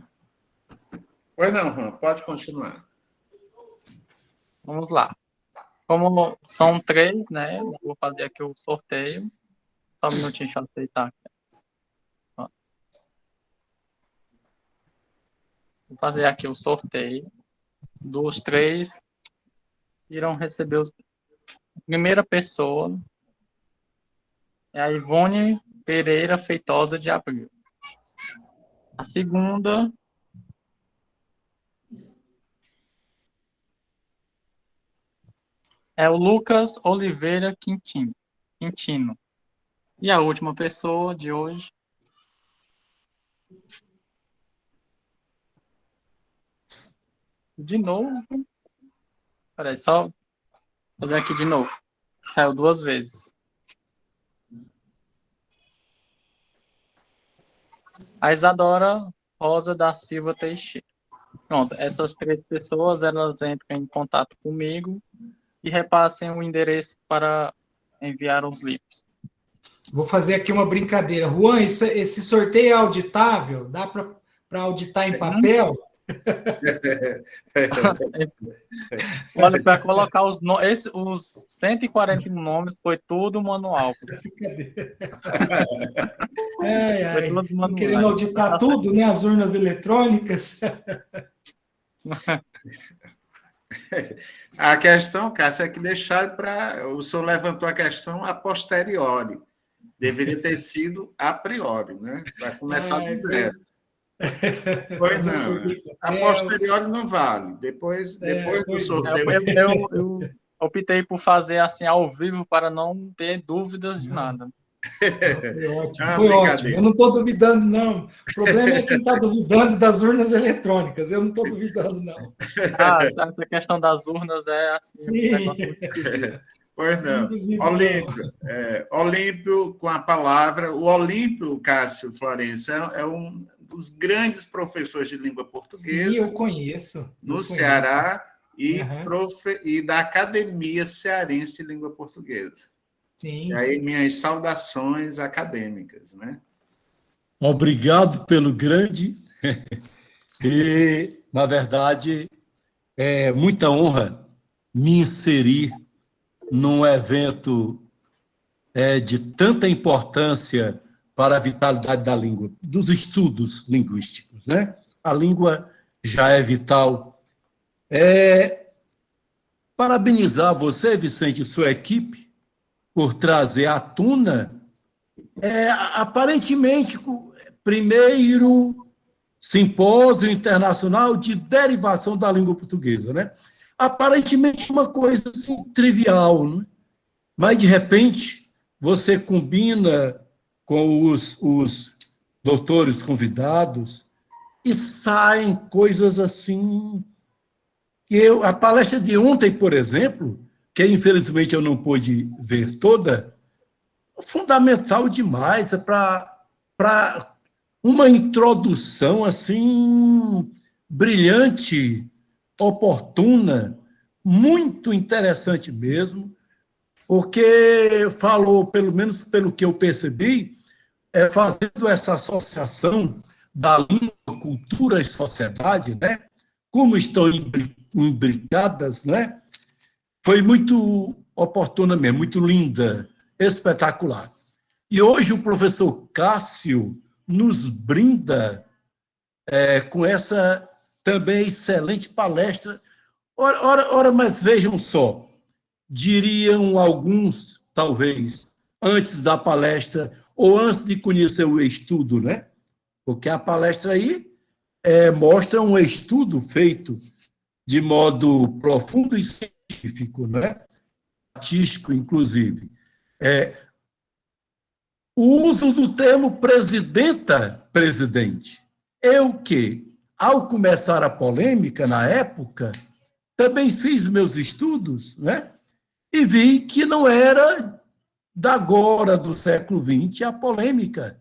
Pois não, Juan, pode continuar. Vamos lá. Como são 3, né? Eu vou fazer aqui o sorteio. Só um minutinho, deixa eu aceitar aqui. Vou fazer aqui o sorteio. Dos 3 irão receber a primeira pessoa. É a Ivone Pereira Feitosa de Abril. A segunda é o Lucas Oliveira Quintino. E a última pessoa de hoje de novo. Peraí, só fazer aqui de novo. Saiu 2 vezes. A Isadora Rosa da Silva Teixeira. Pronto, essas 3 pessoas, elas entram em contato comigo e repassem o endereço para enviar os livros. Vou fazer aqui uma brincadeira. Juan, esse sorteio é auditável? Dá para auditar em papel? Olha, para colocar os 141 nomes, foi tudo manual. Foi tudo manual. Querendo auditar tudo, né? As urnas eletrônicas. A questão, Cássio, é que deixar para... O senhor levantou a questão a posteriori. Deveria ter sido a priori, né? Vai começar do zero. Pois não. A posteriori não vale. Depois do sorteio. Eu optei por fazer assim ao vivo para não ter dúvidas de nada. Foi ótimo. Eu não estou duvidando, não. O problema é quem está duvidando das urnas eletrônicas. Eu não estou duvidando, não. Essa questão das urnas é assim. Pois não. Olímpio, com a palavra. O Olímpio, Cássio Florencio, é um dos grandes professores de língua portuguesa. Sim, eu conheço. No Ceará e da Academia Cearense de Língua Portuguesa. Sim. E aí, minhas saudações acadêmicas, né? Obrigado pelo grande. E, na verdade, é muita honra me inserir num evento de tanta importância para a vitalidade da língua, dos estudos linguísticos, né? A língua já é vital. Parabenizar você, Vicente, e sua equipe, por trazer à tona, aparentemente, primeiro simpósio internacional de derivação da língua portuguesa, né? Aparentemente uma coisa assim, trivial, né? Mas, de repente, você combina com os doutores convidados e saem coisas assim... A palestra de ontem, por exemplo, que infelizmente eu não pude ver toda, fundamental demais para uma introdução assim brilhante, oportuna, muito interessante mesmo, porque falou, pelo menos pelo que eu percebi, fazendo essa associação da língua, cultura e sociedade, né? Como estão imbricadas, né? Foi muito oportuna mesmo, muito linda, espetacular. E hoje o professor Cássio nos brinda com essa também excelente palestra. Ora, mas vejam só, diriam alguns, talvez, antes da palestra ou antes de conhecer o estudo, né? Porque a palestra aí mostra um estudo feito de modo profundo e científico, né? Artístico, inclusive. O uso do termo presidenta, presidente. Eu que, ao começar a polêmica, na época, também fiz meus estudos, né? E vi que não era da agora, do século XX, a polêmica.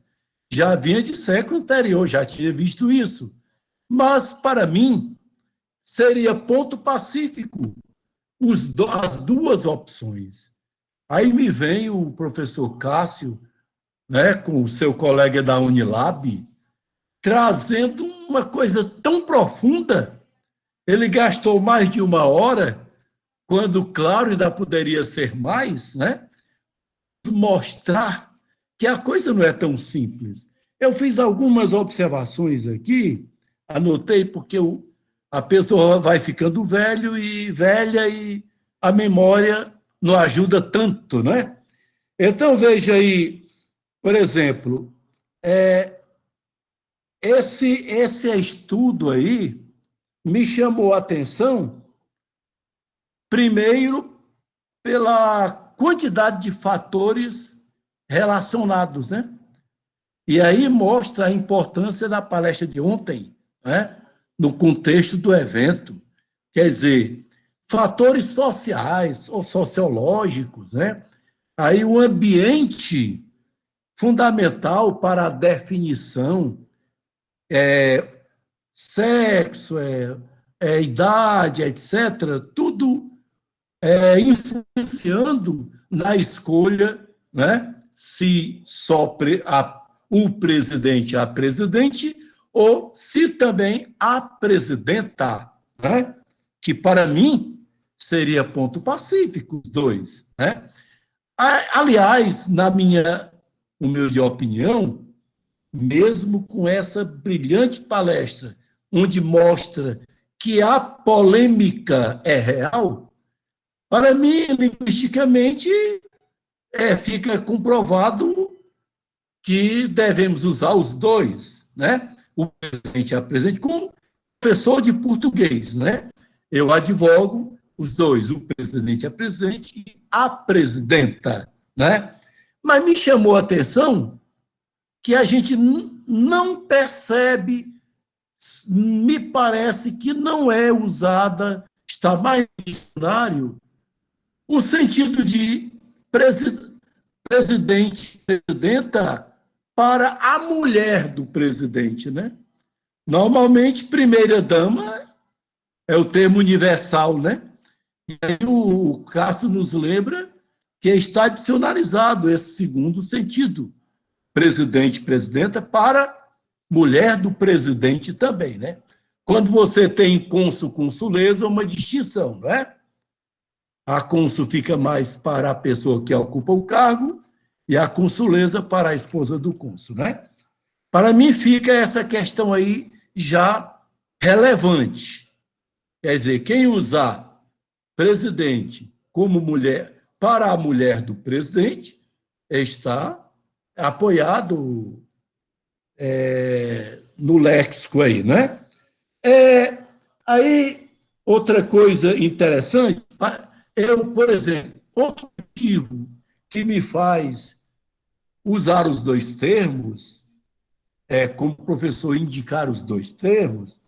Já vinha de século anterior, já tinha visto isso. Mas, para mim, seria ponto pacífico as duas opções. Aí me vem o professor Cássio, né, com o seu colega da Unilab, trazendo uma coisa tão profunda. Ele gastou mais de 1 hora, quando, claro, ainda poderia ser mais, né? Mostrar que a coisa não é tão simples. Eu fiz algumas observações aqui, anotei porque a pessoa vai ficando velha e a memória não ajuda tanto, né? Então, veja aí, por exemplo, esse estudo aí me chamou a atenção, primeiro, pela quantidade de fatores relacionados, né? E aí mostra a importância da palestra de ontem, né? No contexto do evento. Quer dizer, fatores sociais ou sociológicos, né? Aí o ambiente fundamental para a definição sexo, idade, etc., tudo influenciando na escolha, né? Se só o presidente, a presidente, ou se também a presidenta, né? Que para mim seria ponto pacífico, os dois, né? Aliás, na minha humilde opinião, mesmo com essa brilhante palestra, onde mostra que a polêmica é real, para mim, linguisticamente, fica comprovado que devemos usar os dois, né? O presidente e a presidente, como professor de português, né? Eu advogo os dois, o presidente e a presidente e a presidenta, né? Mas me chamou a atenção que a gente não percebe, me parece que não é usada, está mais no dicionário, o sentido de presidente, presidenta para a mulher do presidente, né? Normalmente, primeira-dama é o termo universal, né? E aí o Cássio nos lembra que está dicionarizado esse segundo sentido, presidente, presidenta, para mulher do presidente também, né? Quando você tem cônsul, consuleza, é uma distinção, não é? A cônsul fica mais para a pessoa que ocupa o cargo e a consuleza para a esposa do cônsul, né? Para mim fica essa questão aí já relevante. Quer dizer, quem usar presidente como mulher para a mulher do presidente está apoiado no léxico aí, né? Aí, outra coisa interessante, eu, por exemplo, outro motivo que me faz usar os dois termos, como professor indicar os dois termos,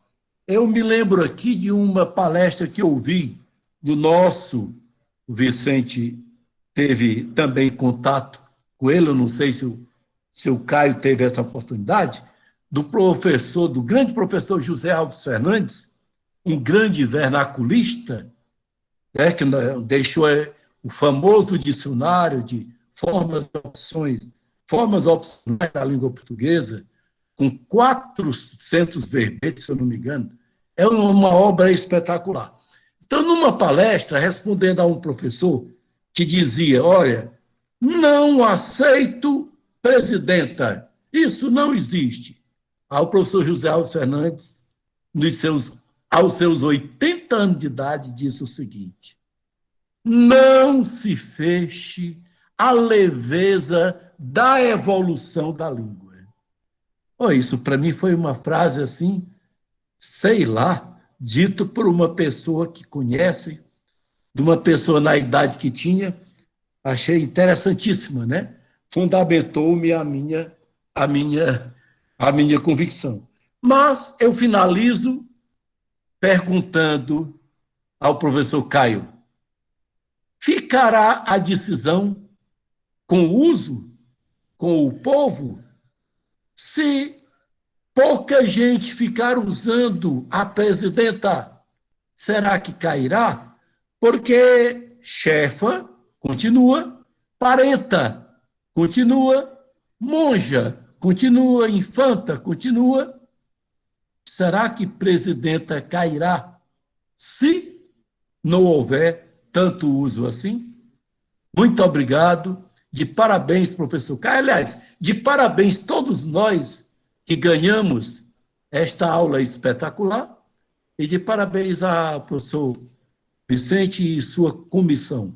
eu me lembro aqui de uma palestra que eu ouvi do nosso Vicente, teve também contato com ele, eu não sei se o Caio teve essa oportunidade, do grande professor José Alves Fernandes, um grande vernaculista, que deixou o famoso dicionário de formas opcionais da língua portuguesa, com 400 verbetes, se eu não me engano, é uma obra espetacular. Então, numa palestra, respondendo a um professor que dizia, olha, não aceito presidenta, isso não existe. Aí o professor José Alves Fernandes, aos seus 80 anos de idade, disse o seguinte, não se feche a leveza da evolução da língua. Oh, isso para mim foi uma frase assim, sei lá, dito por uma pessoa que conhece, de uma pessoa na idade que tinha, achei interessantíssima, né? Fundamentou-me a minha convicção. Mas eu finalizo perguntando ao professor Caio, ficará a decisão com o uso, com o povo, se pouca gente ficar usando a presidenta, será que cairá? Porque chefa continua, parenta continua, monja continua, infanta continua. Será que presidenta cairá se não houver tanto uso assim? Muito obrigado. De parabéns, professor Caio. Aliás, de parabéns todos nós que ganhamos esta aula espetacular e de parabéns ao professor Vicente e sua comissão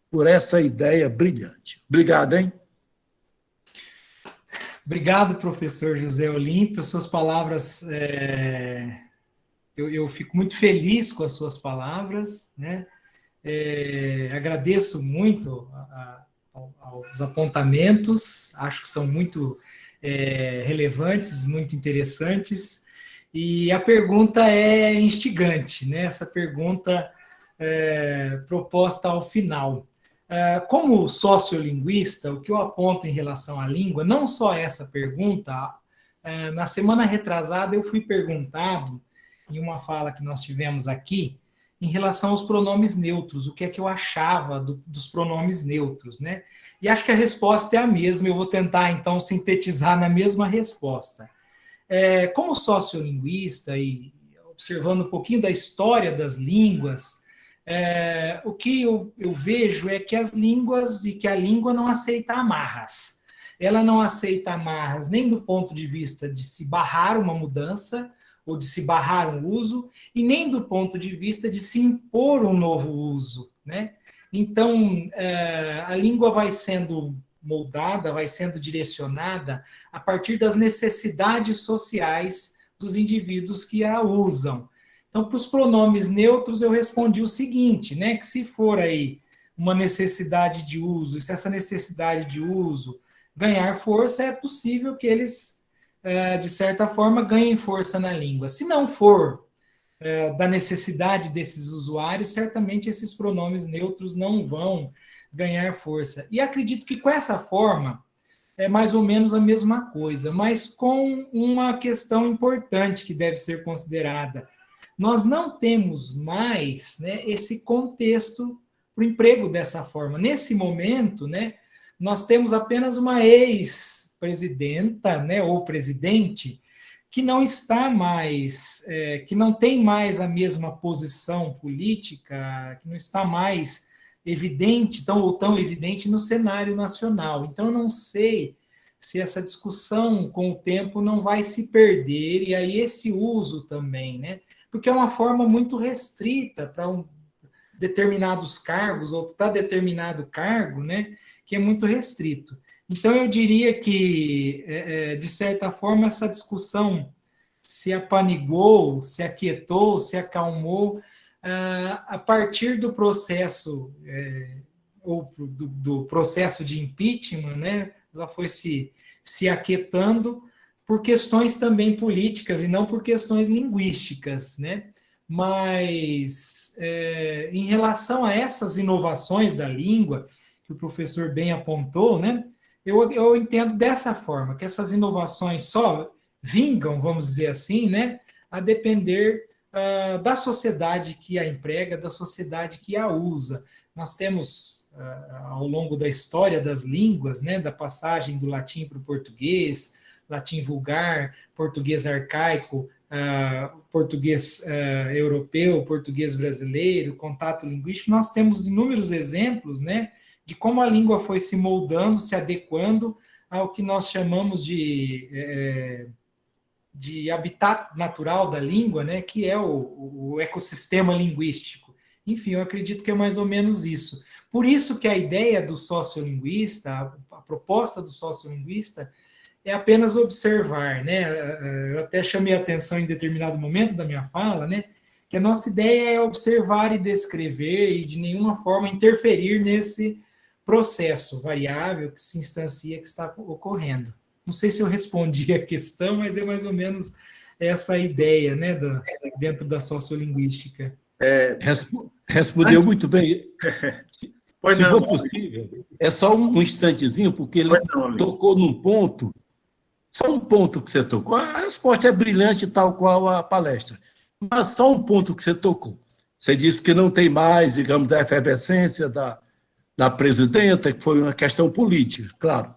por essa ideia brilhante. Obrigado, hein? Obrigado, professor José Olímpio. Suas palavras, eu fico muito feliz com as suas palavras, né? Agradeço muito aos apontamentos, acho que são muito relevantes, muito interessantes, e a pergunta é instigante, né? Essa pergunta proposta ao final. Como sociolinguista, o que eu aponto em relação à língua, não só essa pergunta, na semana retrasada eu fui perguntado, em uma fala que nós tivemos aqui, em relação aos pronomes neutros, o que é que eu achava dos pronomes neutros, né? E acho que a resposta é a mesma, eu vou tentar, então, sintetizar na mesma resposta. Como sociolinguista e observando um pouquinho da história das línguas, o que eu vejo é que as línguas e que a língua não aceita amarras. Ela não aceita amarras nem do ponto de vista de se barrar uma mudança, ou de se barrar um uso, e nem do ponto de vista de se impor um novo uso, né? Então, a língua vai sendo moldada, vai sendo direcionada a partir das necessidades sociais dos indivíduos que a usam. Então, para os pronomes neutros, eu respondi o seguinte, né? Que se for aí uma necessidade de uso, e se essa necessidade de uso ganhar força, é possível que eles de certa forma, ganhem força na língua. Se não for da necessidade desses usuários, certamente esses pronomes neutros não vão ganhar força. E acredito que com essa forma é mais ou menos a mesma coisa, mas com uma questão importante que deve ser considerada. Nós não temos mais, né, esse contexto para o emprego dessa forma. Nesse momento, né, nós temos apenas uma ex-presidenta, né, ou presidente, que não está mais, que não tem mais a mesma posição política, que não está mais evidente, tão evidente no cenário nacional. Então, eu não sei se essa discussão, com o tempo, não vai se perder, e aí esse uso também, né? Porque é uma forma muito restrita para determinados cargos, ou para determinado cargo, né? Que é muito restrito. Então, eu diria que, de certa forma, essa discussão se apanigou, se aquietou, se acalmou a partir do processo, ou do processo de impeachment, né? Ela foi se aquietando por questões também políticas e não por questões linguísticas, né? Mas, em relação a essas inovações da língua, que o professor bem apontou, né? Eu entendo dessa forma, que essas inovações só vingam, vamos dizer assim, né? A depender da sociedade que a emprega, da sociedade que a usa. nós temos, ao longo da história das línguas, né, da passagem do latim para o português, latim vulgar, português arcaico, português europeu, português brasileiro, contato linguístico, nós temos inúmeros exemplos, né, de como a língua foi se moldando, se adequando ao que nós chamamos de habitat natural da língua, né, que é o ecossistema linguístico. Enfim, eu acredito que é mais ou menos isso. Por isso que a ideia do sociolinguista, a proposta do sociolinguista, é apenas observar, né? Eu até chamei a atenção em determinado momento da minha fala, né? Que a nossa ideia é observar e descrever e de nenhuma forma interferir nesse processo variável que se instancia, que está ocorrendo. Não sei se eu respondi a questão, mas é mais ou menos essa ideia, né, dentro da sociolinguística. Respondeu muito bem. Se não, for possível, é só um instantezinho, porque ele tocou num ponto, só um ponto que você tocou. A resposta é brilhante, tal qual a palestra, mas só um ponto que você tocou. Você disse que não tem mais, digamos, da efervescência da presidenta, que foi uma questão política, claro.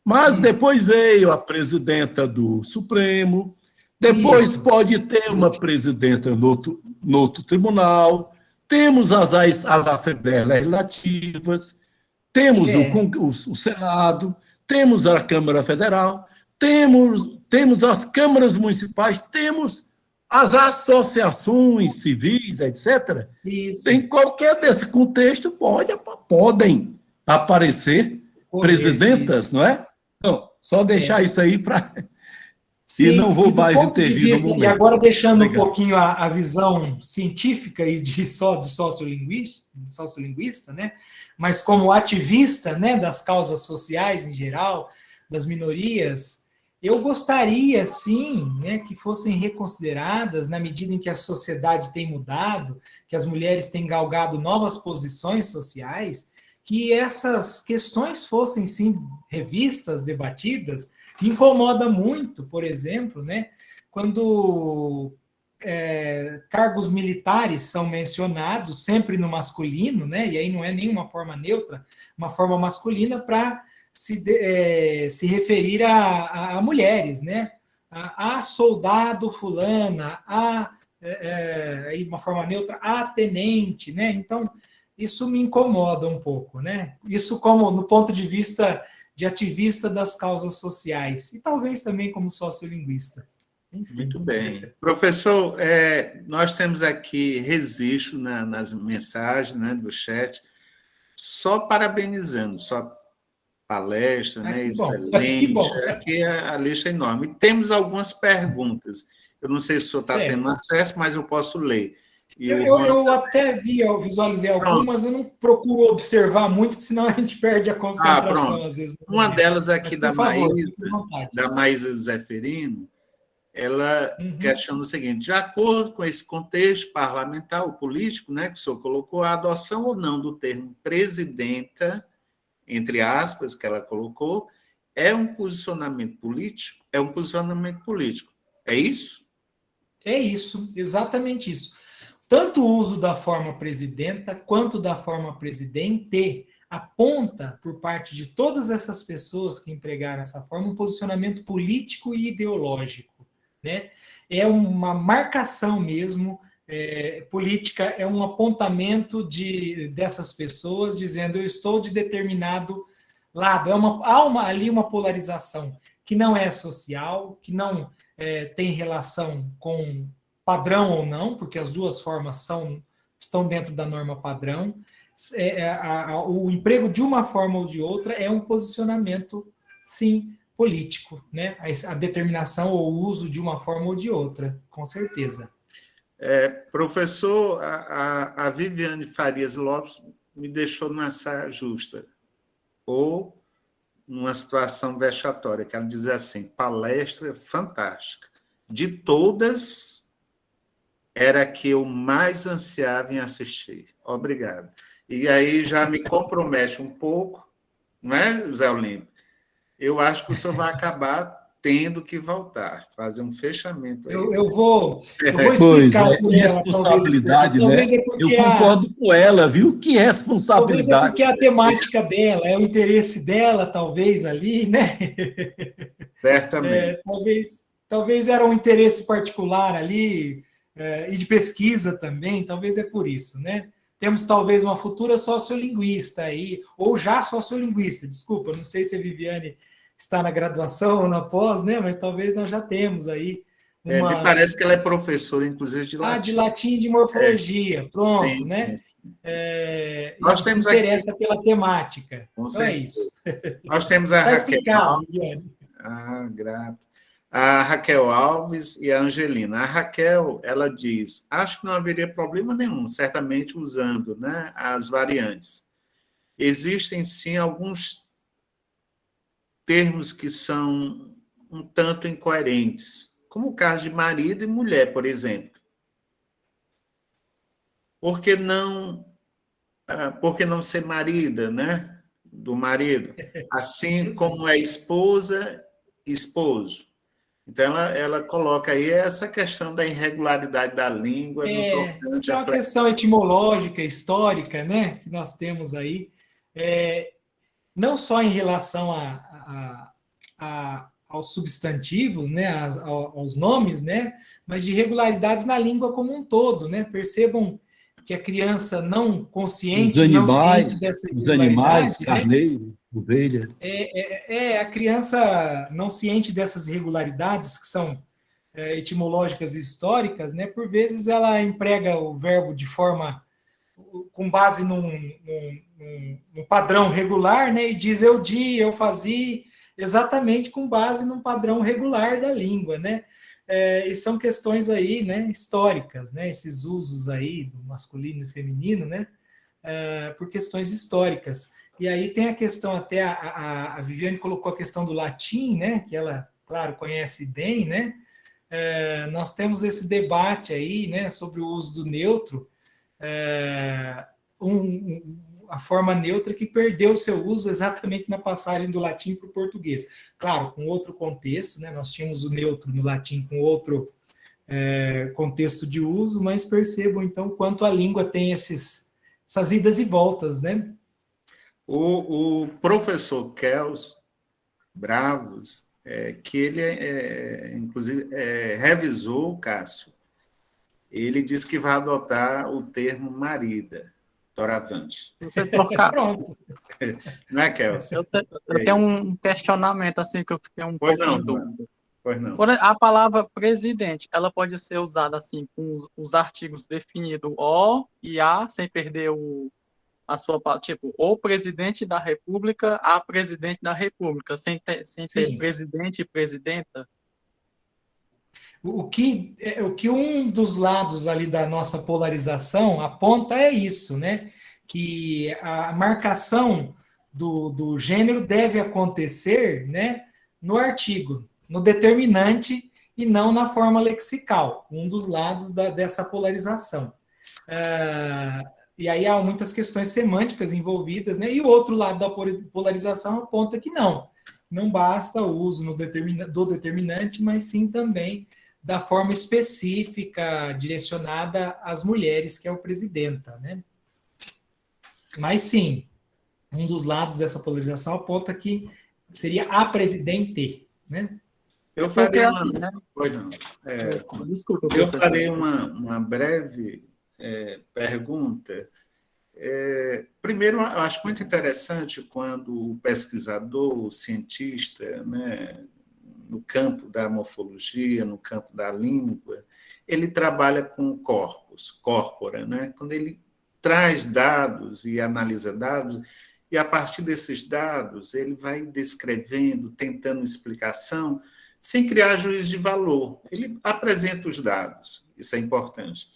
Mas depois veio a presidenta do Supremo, depois pode ter uma presidenta no outro tribunal, temos as assembleias legislativas, temos o Senado, temos a Câmara Federal, temos as câmaras municipais, temos as associações civis, etc. Isso. Em qualquer desse contexto podem aparecer presidentas, não é? Então, só deixar isso aí para... E não vou mais intervir no momento. E agora, deixando um pouquinho a visão científica e de sociolinguista, né? Mas como ativista, né, das causas sociais em geral, das minorias, eu gostaria, sim, né, que fossem reconsideradas na medida em que a sociedade tem mudado, que as mulheres têm galgado novas posições sociais, que essas questões fossem, sim, revistas, debatidas. Me incomoda muito, por exemplo, né, quando cargos militares são mencionados sempre no masculino, né, e aí não é nenhuma forma neutra, uma forma masculina para se referir a mulheres, né, a soldado fulana, aí uma forma neutra, a tenente, né, então isso me incomoda um pouco, né, isso como no ponto de vista de ativista das causas sociais, e talvez também como sociolinguista. Enfim. Muito bem. Professor, nós temos aqui registro nas mensagens, né, do chat, só parabenizando, só palestra, né, excelente, aqui a lista é enorme. E temos algumas perguntas, eu não sei se o senhor está tendo acesso, mas eu posso ler. Eu até visualizei algumas, eu não procuro observar muito, senão a gente perde a concentração, às vezes. Uma delas aqui da Maísa Zeferino, ela questiona o seguinte: de acordo com esse contexto parlamentar, o político, né, que o senhor colocou, a adoção ou não do termo presidenta, entre aspas, que ela colocou, é um posicionamento político? É um posicionamento político. É isso? É isso, exatamente isso. Tanto o uso da forma presidenta quanto da forma presidente aponta, por parte de todas essas pessoas que empregaram essa forma, um posicionamento político e ideológico, né? É uma marcação mesmo política, é um apontamento dessas pessoas dizendo eu estou de determinado lado. Há ali uma polarização que não é social, que não tem relação com padrão ou não, porque as duas formas estão dentro da norma padrão. O emprego de uma forma ou de outra é um posicionamento, sim, político, né? A determinação ou o uso de uma forma ou de outra, com certeza. Professor, a Viviane Farias Lopes me deixou numa saia justa, ou numa situação vexatória, que ela diz assim: palestra fantástica. De todas, era a que eu mais ansiava em assistir. Obrigado. E aí já me compromete um pouco, não é, José Olímpio? Eu acho que o senhor vai acabar tendo que voltar, fazer um fechamento aí. Eu vou Pois explicar é, por que ela, responsabilidade, né? talvez é Eu porque concordo com ela, viu? Que talvez é responsabilidade. porque a temática dela, é o interesse dela, talvez, ali, né? Certamente. Talvez era um interesse particular ali, e de pesquisa também, talvez é por isso, né? Temos talvez uma futura sociolinguista aí, ou já sociolinguista, desculpa, não sei se a Viviane está na graduação ou na pós, né? Mas talvez nós já temos aí Me uma. parece que ela é professora, inclusive, de De latim. latim e de morfologia, pronto, Sim, né? sim. E Nós se temos aqui, interessa pela temática. com Então é certeza, isso. nós temos a Está Raquel explicado, Alves, Viviane. grato. A Raquel Alves e a Angelina. A Raquel, ela diz, acho que não haveria problema nenhum, certamente usando, né, as variantes. Existem, sim, alguns termos que são um tanto incoerentes, como o caso de marido e mulher, por exemplo. Por que não ser marida, né, do marido? Assim como é esposa, esposo. Então, ela coloca aí essa questão da irregularidade da língua no tocante É à uma flexão. questão etimológica, histórica, né? Que nós temos aí. Não só em relação aos substantivos, né, aos nomes, né, mas de irregularidades na língua como um todo, né? Percebam que a criança não consciente, não ciente dessa os animais, irregularidade, né? carneiro, ovelha. A criança não ciente dessas irregularidades que são etimológicas e históricas, né? Por vezes ela emprega o verbo de forma com base num padrão regular, né? E diz eu di, eu fazia, exatamente com base num padrão regular da língua, né? E são questões aí, né, históricas, né? Esses usos aí do masculino e feminino, né? Por questões históricas. E aí tem a questão, até a Viviane colocou a questão do latim, né? Que ela, claro, conhece bem, né? Nós temos esse debate aí, né? Sobre o uso do neutro, a forma neutra que perdeu o seu uso exatamente na passagem do latim para o português. Claro, com outro contexto, né? Nós tínhamos o neutro no latim com outro contexto de uso, mas percebam, então, quanto a língua tem essas idas e voltas, né? O professor Kels Bravos, que ele, inclusive, revisou, Cássio, ele disse que vai adotar o termo marida, doravante. Professor Cássio, Pronto. Não é, Kels? eu tenho um questionamento assim que eu fiquei um Pois pouco não, em dúvida. pois não. A palavra presidente, ela pode ser usada assim com os artigos definidos o e a, sem perder a sua tipo, o presidente da República, a presidente da República, sem ter Sim. presidente e presidenta. O que um dos lados ali da nossa polarização aponta é isso, né? Que a marcação do gênero deve acontecer, né, no artigo, no determinante e não na forma lexical, um dos lados dessa polarização. E aí há muitas questões semânticas envolvidas, né? E o outro lado da polarização aponta que não basta o uso do determinante, mas sim também da forma específica direcionada às mulheres, que é o presidenta, né? Mas sim, um dos lados dessa polarização aponta que seria a presidente, né? Eu Porque farei assim, né? Pois não. Desculpa, Eu professor. farei uma breve pergunta. Primeiro, eu acho muito interessante quando o pesquisador, o cientista, né, no campo da morfologia, no campo da língua, ele trabalha com corpora, né? Quando ele traz dados e analisa dados, e a partir desses dados ele vai descrevendo, tentando explicação, sem criar juízo de valor. Ele apresenta os dados, isso é importante.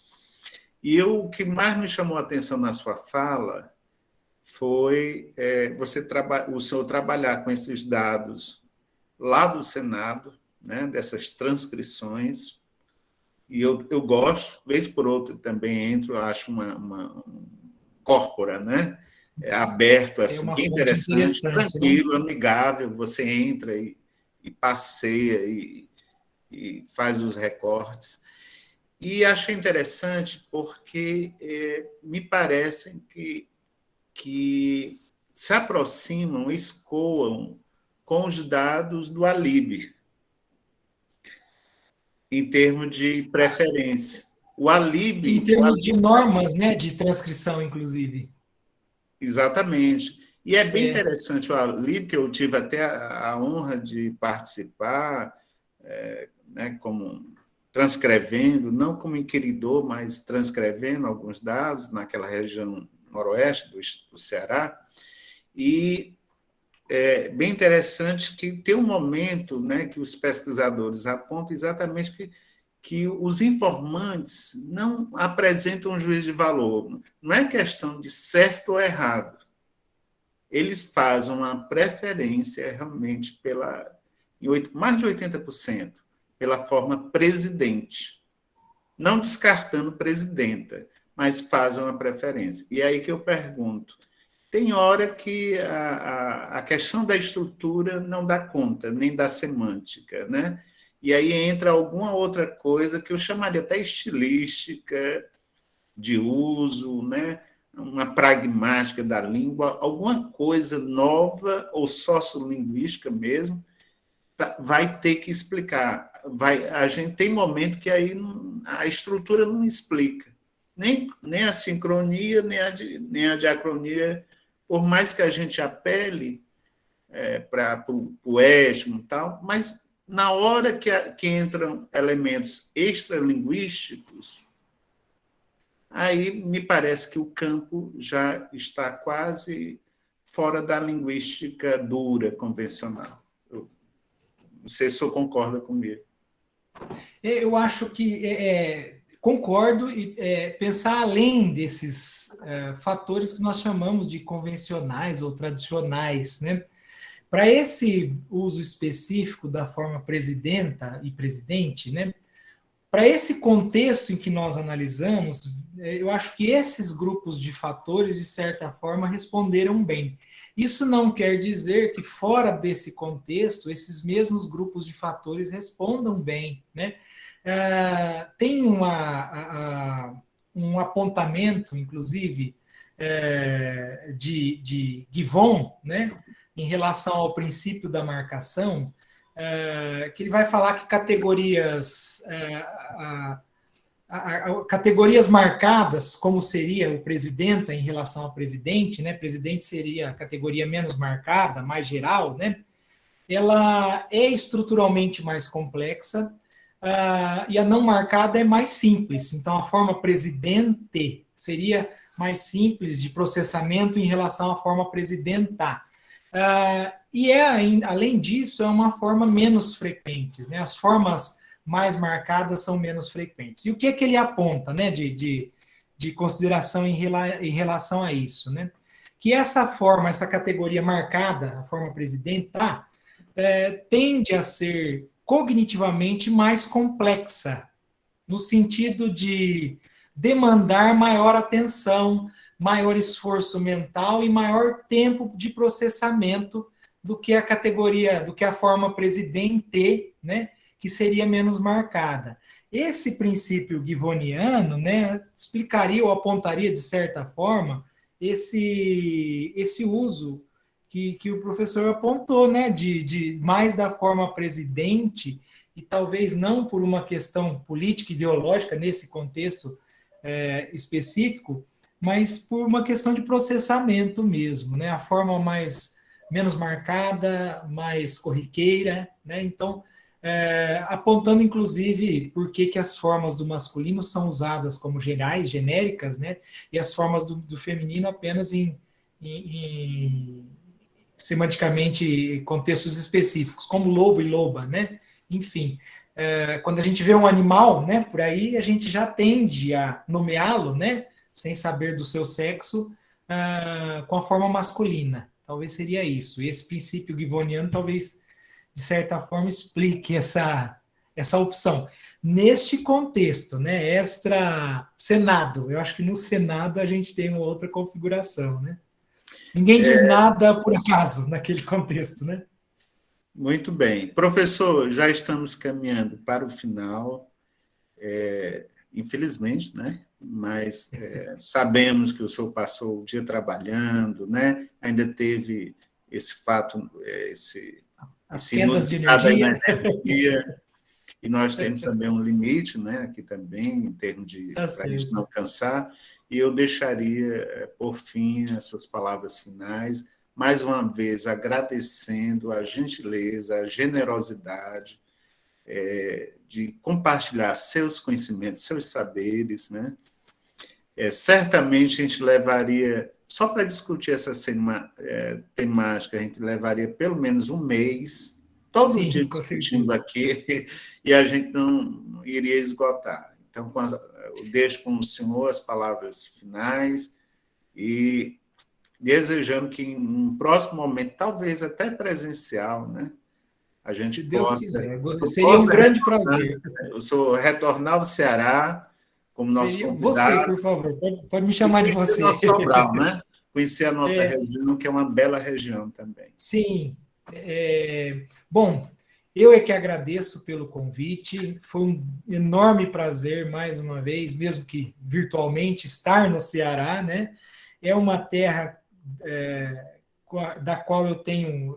E o que mais me chamou a atenção na sua fala foi o senhor trabalhar com esses dados lá do Senado, né, dessas transcrições, e eu gosto, vez por outra também entro, eu acho uma corpora, né, aberto, assim, bem interessante, tranquilo, amigável, você entra e passeia e faz os recortes. E achei interessante porque me parecem que se aproximam, escoam com os dados do Alib, em termos de preferência. O Alib... Em termos de normas, né, de transcrição, inclusive. Exatamente. E é bem interessante o Alib, que eu tive até a honra de participar, né, como transcrevendo, não como inquiridor, mas transcrevendo alguns dados naquela região noroeste do Ceará. E é bem interessante que tem um momento, né, que os pesquisadores apontam exatamente que os informantes não apresentam um juízo de valor. Não é questão de certo ou errado. Eles fazem uma preferência realmente mais de 80%, pela forma presidente. Não descartando presidenta, mas fazem uma preferência. E é aí que eu pergunto, tem hora que a questão da estrutura não dá conta, nem da semântica, né? E aí entra alguma outra coisa que eu chamaria até estilística, de uso, né? Uma pragmática da língua, alguma coisa nova ou sociolinguística mesmo, vai ter que explicar. A gente tem momento que aí a estrutura não explica, nem a sincronia, nem a diacronia, por mais que a gente apele para o étimo e tal, mas na hora que entram elementos extralinguísticos, aí me parece que o campo já está quase fora da linguística dura, convencional. Não sei se o senhor concorda comigo. Eu acho que concordo, e pensar além desses fatores que nós chamamos de convencionais ou tradicionais, né? Para esse uso específico da forma presidenta e presidente, né? Para esse contexto em que nós analisamos, eu acho que esses grupos de fatores, de certa forma, responderam bem. Isso não quer dizer que, fora desse contexto, esses mesmos grupos de fatores respondam bem, né? Tem um apontamento, inclusive, de Givon, né, em relação ao princípio da marcação, que ele vai falar que categorias marcadas, como seria o presidenta em relação ao presidente, né? Presidente seria a categoria menos marcada, mais geral, né? Ela é estruturalmente mais complexa, e a não marcada é mais simples. Então, a forma presidente seria mais simples de processamento em relação à forma presidenta. Além disso, é uma forma menos frequente, né? As formas mais marcadas são menos frequentes. E o que é que ele aponta, né, de consideração em relação a isso, né? Que essa categoria marcada, a forma presidenta, tende a ser cognitivamente mais complexa, no sentido de demandar maior atenção, maior esforço mental e maior tempo de processamento do que a forma presidente, né, que seria menos marcada. Esse princípio givoniano, né, explicaria ou apontaria, de certa forma, esse uso que o professor apontou, né, de mais da forma presidente, e talvez não por uma questão política, ideológica, nesse contexto específico, mas por uma questão de processamento mesmo, né, a forma menos marcada, mais corriqueira, né, então, apontando, inclusive, por que as formas do masculino são usadas como gerais, genéricas, né, e as formas do feminino apenas em semanticamente contextos específicos, como lobo e loba, né? Enfim, quando a gente vê um animal, né, por aí, a gente já tende a nomeá-lo, né, sem saber do seu sexo, com a forma masculina. Talvez seria isso. Esse princípio givoniano talvez, de certa forma, explique essa opção. Neste contexto, né, extra-Senado, eu acho que no Senado a gente tem uma outra configuração, né? Ninguém diz nada por acaso naquele contexto, né? Muito bem. Professor, já estamos caminhando para o final, infelizmente, né? Mas sabemos que o senhor passou o dia trabalhando, né? Ainda teve esse fato, As esse quedas de inusitado aí na energia. energia, e nós temos também um limite, né? Aqui também, em termos de Tá para a gente certo. não cansar, e eu deixaria, por fim, as suas palavras finais, mais uma vez agradecendo a gentileza, a generosidade, de compartilhar seus conhecimentos, seus saberes, né? Certamente a gente levaria, só para discutir essa temática, a gente levaria pelo menos um mês, todo dia Sim, com discutindo certeza. aqui, e a gente não iria esgotar. Então, eu deixo com o senhor as palavras finais e desejando que em um próximo momento, talvez até presencial, né, a gente Se Deus possa, quiser. eu Seria um possa grande retornar, prazer. eu sou retornar ao Ceará como nosso Seria você, convidado por favor. Pode me e chamar de conhecer você. nosso Sobral, né? Conhecer a nossa É, região, que é uma bela região também. sim. Bom, eu é que agradeço pelo convite. Foi um enorme prazer, mais uma vez, mesmo que virtualmente, estar no Ceará, né? É uma terra da qual eu tenho,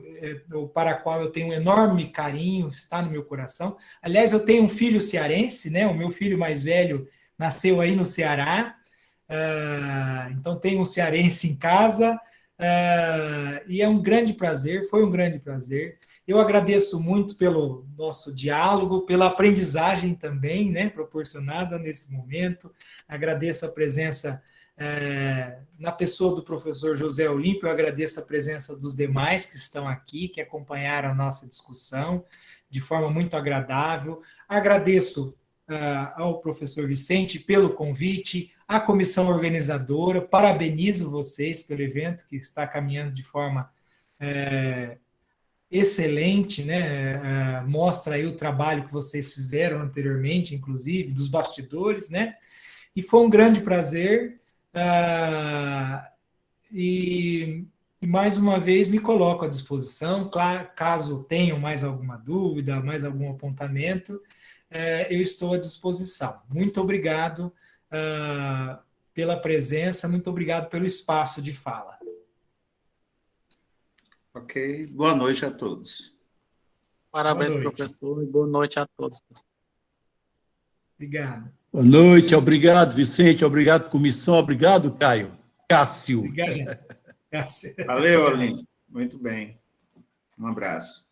ou para a qual eu tenho um enorme carinho, está no meu coração. Aliás, eu tenho um filho cearense, né? O meu filho mais velho nasceu aí no Ceará. Então tenho um cearense em casa, e é um grande prazer, foi um grande prazer. Eu agradeço muito pelo nosso diálogo, pela aprendizagem também, né, proporcionada nesse momento. Agradeço a presença na pessoa do professor José Olímpio, eu agradeço a presença dos demais que estão aqui, que acompanharam a nossa discussão de forma muito agradável. Agradeço ao professor Vicente pelo convite, à comissão organizadora, parabenizo vocês pelo evento que está caminhando de forma excelente, né? Mostra aí o trabalho que vocês fizeram anteriormente, inclusive, dos bastidores, né? E foi um grande prazer, e mais uma vez me coloco à disposição, caso tenham mais alguma dúvida, mais algum apontamento, eu estou à disposição. Muito obrigado pela presença, muito obrigado pelo espaço de fala. Ok. Boa noite a todos. Parabéns, Boa noite. professor, e boa noite a todos. Obrigado. Boa noite, obrigado, Vicente, obrigado, comissão, obrigado, Caio. Cássio. Obrigado. Graças. Valeu, Olinho. Muito bem. Um abraço.